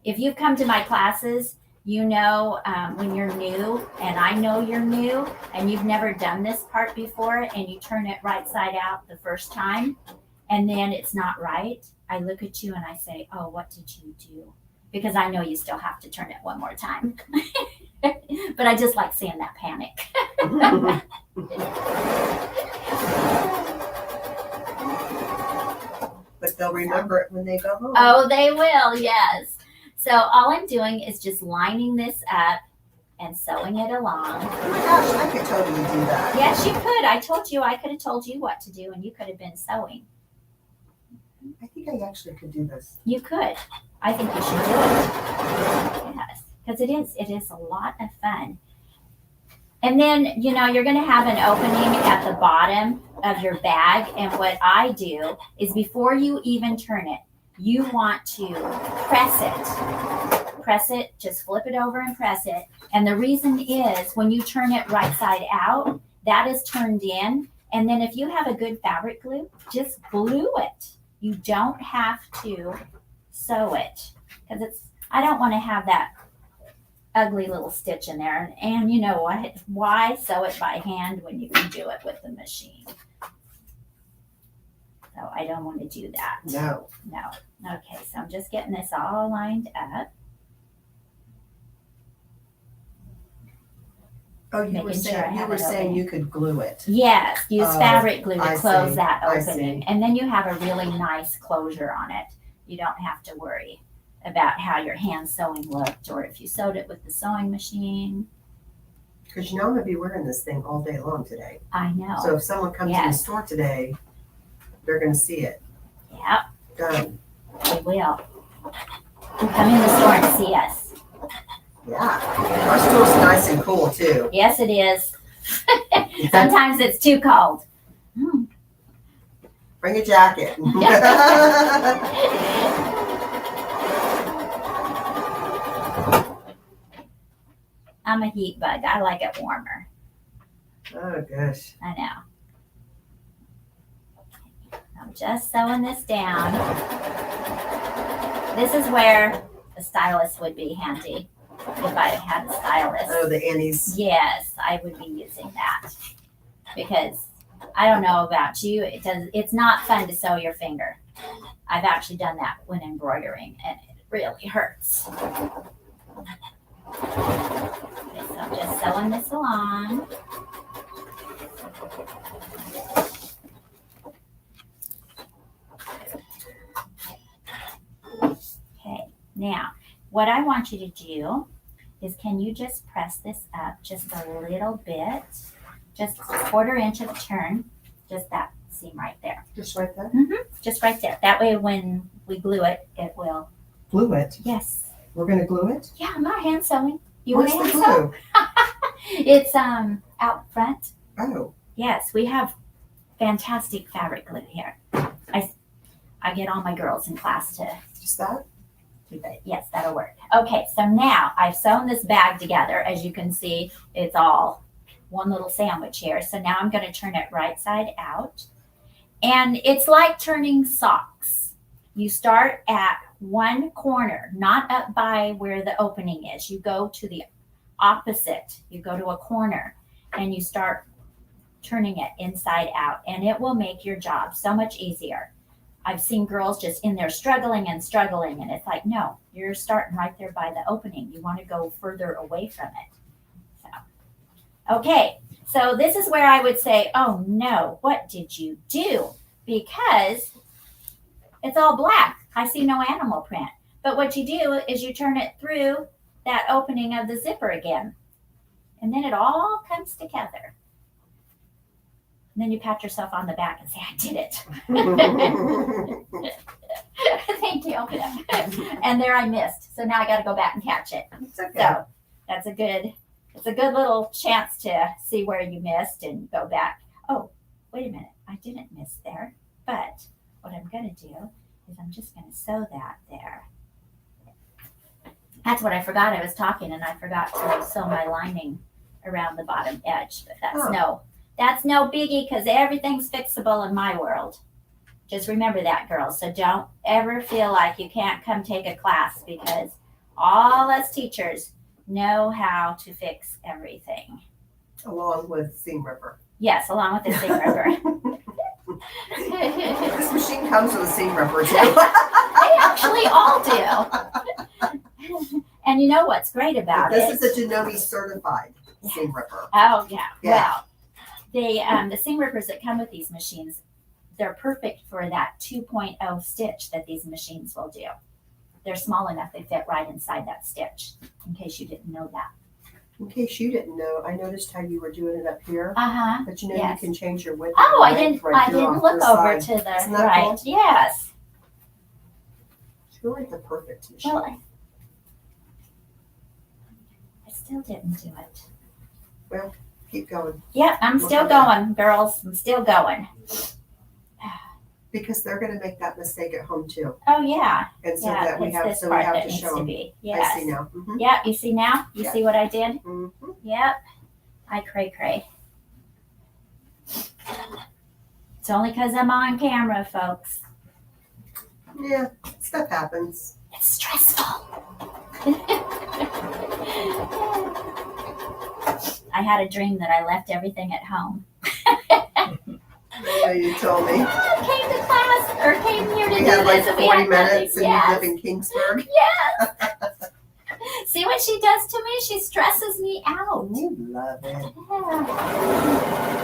If you've come to my classes, you know when you're new, and I know you're new, and you've never done this part before, and you turn it right side out the first time, and then it's not right, I look at you and I say, oh, what did you do? Because I know you still have to turn it one more time. But I just like seeing that panic. But they'll remember it when they go home. Oh, they will, yes. So all I'm doing is just lining this up and sewing it along. Oh my gosh, I could totally do that. Yes, you could. I told you I could have told you what to do, and you could have been sewing. I think I actually could do this. You could. I think you should do it. Yes, because it is a lot of fun. And then, you know, you're going to have an opening at the bottom of your bag. And what I do is before you even turn it, you want to press it. Press it, just flip it over and press it. And the reason is when you turn it right side out, that is turned in. And then if you have a good fabric glue, just glue it. You don't have to sew it because I don't want to have that ugly little stitch in there. And you know what? Why sew it by hand when you can do it with the machine? So I don't want to do that. No. No. Okay, so I'm just getting this all lined up. Oh, you Making were sure saying I have it saying open. you could glue it. Yes, use Oh, fabric glue to I close see. that I opening. see. And then you have a really nice closure on it. You don't have to worry about how your hand sewing looked or if you sewed it with the sewing machine. Because you know I'm gonna be wearing this thing all day long today. I know. So if someone comes in the Yes. store today, they're gonna see it. Yep, Done. we will. Come in the store and see us. Yeah. Our store's nice and cool too. Yes, it is. Sometimes it's too cold. Bring a jacket. I'm a heat bug. I like it warmer. Oh gosh. I know. I'm just sewing this down. This is where a stylus would be handy if I had a stylus. Oh, the Annie's. Yes, I would be using that because I don't know about you. It's not fun to sew your finger. I've actually done that when embroidering and it really hurts. Okay, so I'm just sewing this along. Okay, now what I want you to do is can you just press this up just a little bit, just a 1/4 inch of a turn, just that seam right there. Just right there. Just right there. That way when we glue it, it will. Glue it. Yes. We're gonna glue it. Yeah, I'm not hand sewing. You Where's want the to hand sew? glue? It's out front. Oh. Yes, we have fantastic fabric glue here. I get all my girls in class to Just that? do that. Yes, that'll work. Okay, so now I've sewn this bag together. As you can see, it's all one little sandwich here. So now I'm going to turn it right side out. And it's like turning socks. You start at one corner, not up by where the opening is. You go to the opposite. You go to a corner and you start turning it inside out, and it will make your job so much easier. I've seen girls just in there struggling, and it's like, no, you're starting right there by the opening. You want to go further away from it. So, okay, so this is where I would say, oh no, what did you do? Because it's all black. I see no animal print. But what you do is you turn it through that opening of the zipper again. And then it all comes together. And then you pat yourself on the back and say, I did it. Thank you. And there I missed. So now I got to go back and catch it. It's okay. So it's a good little chance to see where you missed and go back. Oh, wait a minute. I didn't miss there. But what I'm going to do is I'm just going to sew that there. That's what I forgot. I was talking and I forgot to sew my lining around the bottom edge. But that's no biggie because everything's fixable in my world. Just remember that, girls. So don't ever feel like you can't come take a class because all us teachers know how to fix everything. Along with seam ripper. Yes, along with the seam ripper. This machine comes with a seam ripper too. They actually all do. And you know what's great about This it? is a Janome certified seam ripper. Oh, yeah. Yeah. Well, the seam rippers that come with these machines, they're perfect for that 2.0 stitch that these machines will do. They're small enough, they fit right inside that stitch, in case you didn't know that. In case you didn't know, I noticed how you were doing it up here, Uh-huh. but you Yes. can change your width. Oh, I and didn't length right here off look the over side. to the Isn't that right. cool? Yes. It's really the perfect machine. Well, I still didn't do it. Keep going, Yep, I'm Look still at that. going, girls. I'm still going. because they're going to make that mistake at home too, Oh yeah. and so Yeah, that we it's have this to part that show needs to them. be. I Yes. see now. Yeah, you see now? You Yeah. see what I did? Mm-hmm. Yep. I cray. It's only because I'm on camera, folks. Yeah, stuff happens. It's stressful. I had a dream that I left everything at home. Yeah, you told me. I came to class or came here to We do had like this and we 40 had minutes, nothing. and you Yes. live in Kingsburg. Yes. See what she does to me? She stresses me out. You love it. Yeah.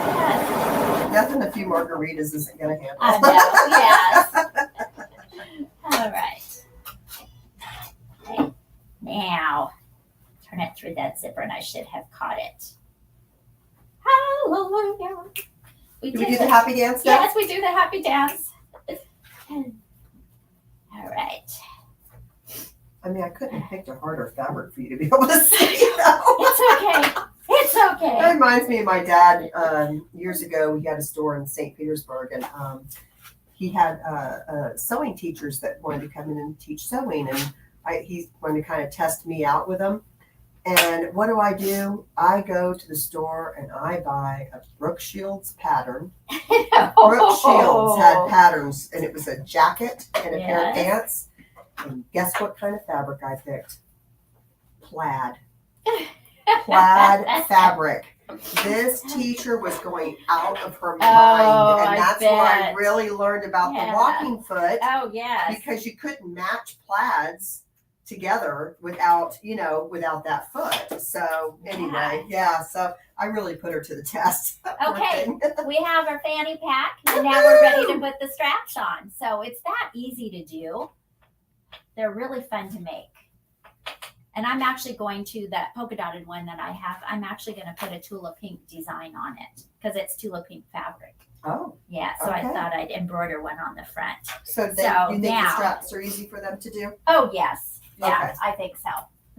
Yes. Nothing a few margaritas isn't going to handle. I know. Yes. All right. Okay. Now, turn it through that zipper, and I should have caught it. Hallelujah. We Do we did do the it. happy dance now? Yes, we do the happy dance. All right. I mean, I couldn't have picked a harder fabric for you to be able to see, though. It's okay. It's That okay. reminds me of my dad. Years ago, he had a store in St. Petersburg, and he had sewing teachers that wanted to come in and teach sewing, and he wanted to kind of test me out with them. And what do? I go to the store and I buy a Brooke Shields pattern. Brooke Shields had patterns, and it was a jacket and a pair of Yes. pants. And guess what kind of fabric I picked? Plaid. Plaid fabric. This teacher was going out of her mind, Oh, and I that's where I bet. really learned about Yeah. the walking foot, Oh, yes. because you couldn't match plaids together without that foot. So anyway, yeah, so I really put her to the test. Poor Okay. thing. We have our fanny pack, and now we're ready to put the straps on. So it's that easy to do. They're really fun to make. And I'm actually going to, that polka dotted one that I have, I'm actually going to put a Tula Pink design on it because it's Tula Pink fabric. Oh, Yeah, so I Okay. thought I'd embroider one on the front. so So you think the now- straps are easy for them to do? Oh, yes. Yeah, Okay. I think so.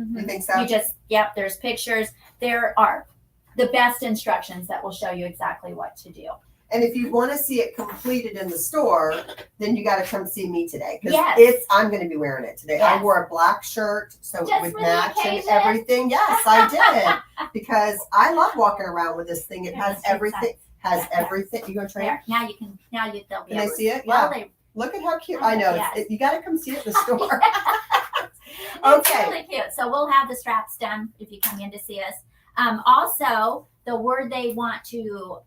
Mhm. You think so? You just, yep, there's pictures. There are the best instructions that will show you exactly what to do. And if you want to see it completed in the store, then you got to come see me today, because Yes. I'm going to be wearing it today. I Yes. wore a black shirt, so Just it would for the match and occasion? everything. Yes, I did, because I love walking around with this thing. It Yeah, has it's good everything. Yeah. Everything. You gonna try it? There, now they'll be Can able I to see it? Well, Yeah. Look at how cute. I know. Yes. You got to come see it in the store. It's Okay. really cute. So we'll have the straps done if you come in to see us. Also, the word they want to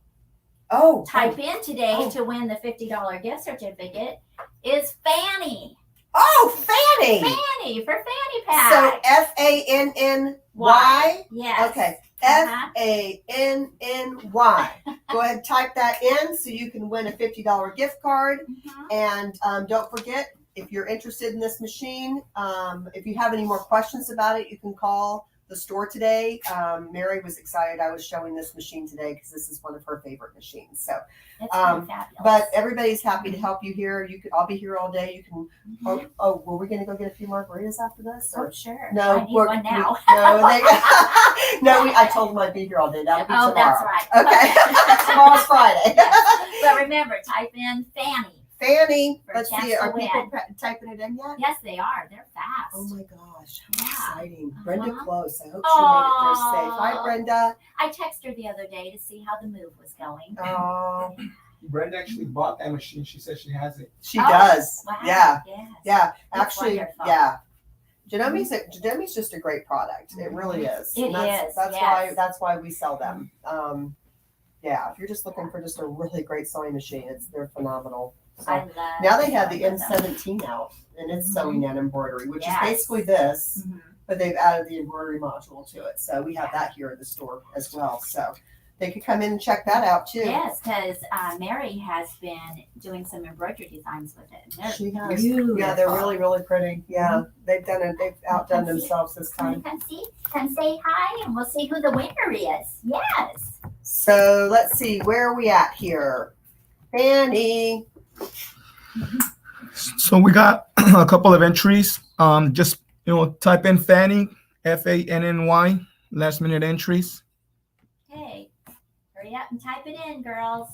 Oh, type in today Oh. to win the $50 gift certificate is Fanny. oh, Fanny. Fanny for Fanny So Pack. FANNY. Yes. Okay. Uh-huh. FANNY. Go ahead and type that in so you can win a $50 gift card. Mhm. And don't forget, if you're interested in this machine, if you have any more questions about it, you can call the store today. Mary was excited I was showing this machine today because this is one of her favorite machines. So, It's been fabulous. but everybody's happy to help you here. I'll be here all day. You can. Mhm. Oh, were we going to go get a few margaritas after this? Oh, Or? sure. No, I need one now. I told them I'd be here all day. That'll be Oh, tomorrow. that's right. Okay. Tomorrow's Friday. But remember, type in Fanny. Fanny, For a let's chance see. to Are people win. typing it in yet? Yes, they are. They're fast. Oh my gosh, how Yeah. exciting. Brenda Uh-huh. Close. I hope she made it there safe. Hi, Aw. Brenda. I texted her the other day to see how the move was going. Oh, Brenda actually bought that machine. She said she has it. she Oh, does. Wow. Yeah, Yes. yeah. That's Actually, wonderful. yeah. Janome's just a great product. It really is. It And that's, is, That's yes. why we sell them. Yeah, if you're just looking for just a really great sewing machine, they're phenomenal. So, I love now they have the sewing with them. M17 out, and it's Mhm. sewing and embroidery, which Yes. is basically this, Mhm. but they've added the embroidery module to it. So we have that here at the store as well. So They could come in and check that out too. Yes, because Mary has been doing some embroidery designs with it. They're She has. beautiful. Yeah, they're really, really pretty. Yeah, they've done it. They've outdone themselves this time. Come see, come say hi, and we'll see who the winner is. Yes. So let's see, where are we at here? Fanny. So we got a couple of entries. Just type in Fanny, Fanny, last minute entries. Okay, hurry up and type it in, girls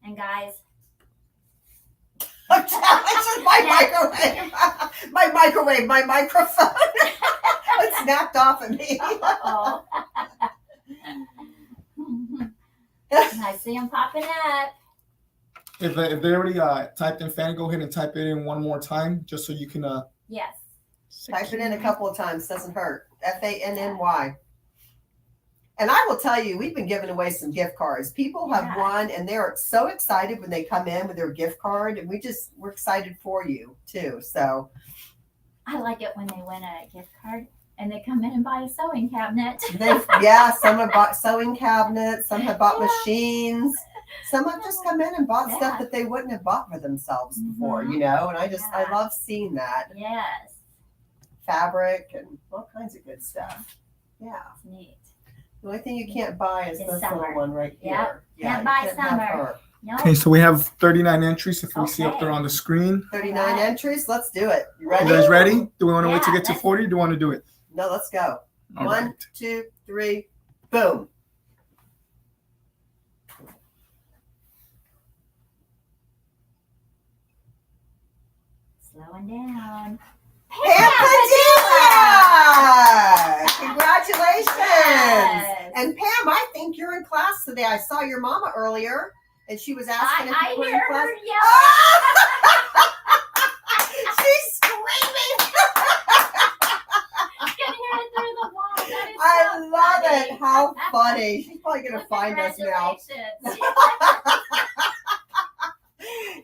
and guys. I'm challenging my microwave, my microphone. It snapped off of me. Oh. I see them popping up. If they already typed in Fanny, go ahead and type it in one more time, just so you can. Yes. Type it in a couple of times, doesn't hurt. Fanny. And I will tell you, we've been giving away some gift cards. People have won, and they're so excited when they come in with their gift card, and we're excited for you too. So I like it when they win a gift card and they come in and buy a sewing cabinet. Some have bought sewing cabinets, some have bought machines, some have just come in and bought stuff that they wouldn't have bought for themselves before, and I love seeing that. Yes. Fabric and all kinds of good stuff. Yeah. It's neat. The only thing you can't buy is It's this summer. little one right Yep. here. Can't you buy have summer. her. Nope. Okay, so we have 39 entries. If we see up Okay. there on the screen. 39 entries. Let's do it. You You ready? guys ready? Do we want to wait to Yeah, get to let's- 40? Or do you want to do it? No, let's go. All 1, right. 2, 3, boom. Slowing down. Padilla! Congratulations! Yes. And Pam, I think you're in class today. I saw your mama earlier, and she was asking if I you were in hear class. her yell. She's screaming. I can hear it through the wall. That is I so love funny. it. How funny. She's probably going to find us now. Congratulations.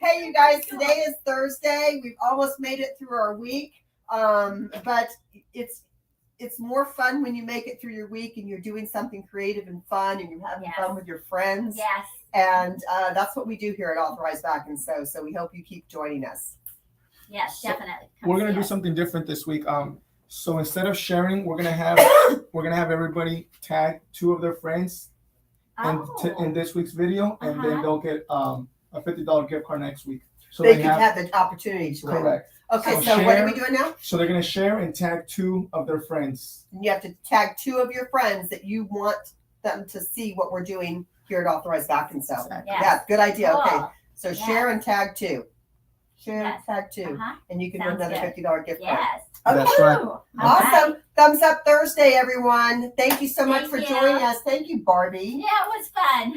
Hey, you guys, today is Thursday. We've almost made it through our week. But it's more fun when you make it through your week and you're doing something creative and fun and you're having fun with your friends. Yes. And that's what we do here at Authorized Back and Sew. So we hope you keep joining us. Yes, So definitely. Come We're gonna see do us. something different this week. So instead of sharing, we're gonna have everybody tag 2 of their friends in this week's video, and then they'll get a $50 gift card next week. So They can have the opportunity to win. correct. Okay, So so what share. are we doing now? So they're gonna share and tag 2 of their friends. You have to tag 2 of your friends that you want them to see what we're doing here at Authorized Back and Sew. Exactly. Yes. Yeah, good idea. Cool. Okay, so Yes. share and tag 2. Share, Yes. tag 2, Uh-huh. and you can win Sounds another good. $50 gift card. Yes. That's right. Woo. All Awesome. right. Thumbs up Thursday, everyone. Thank you so much Thank for you. joining us. Thank you, Barbie. Yeah, it was fun.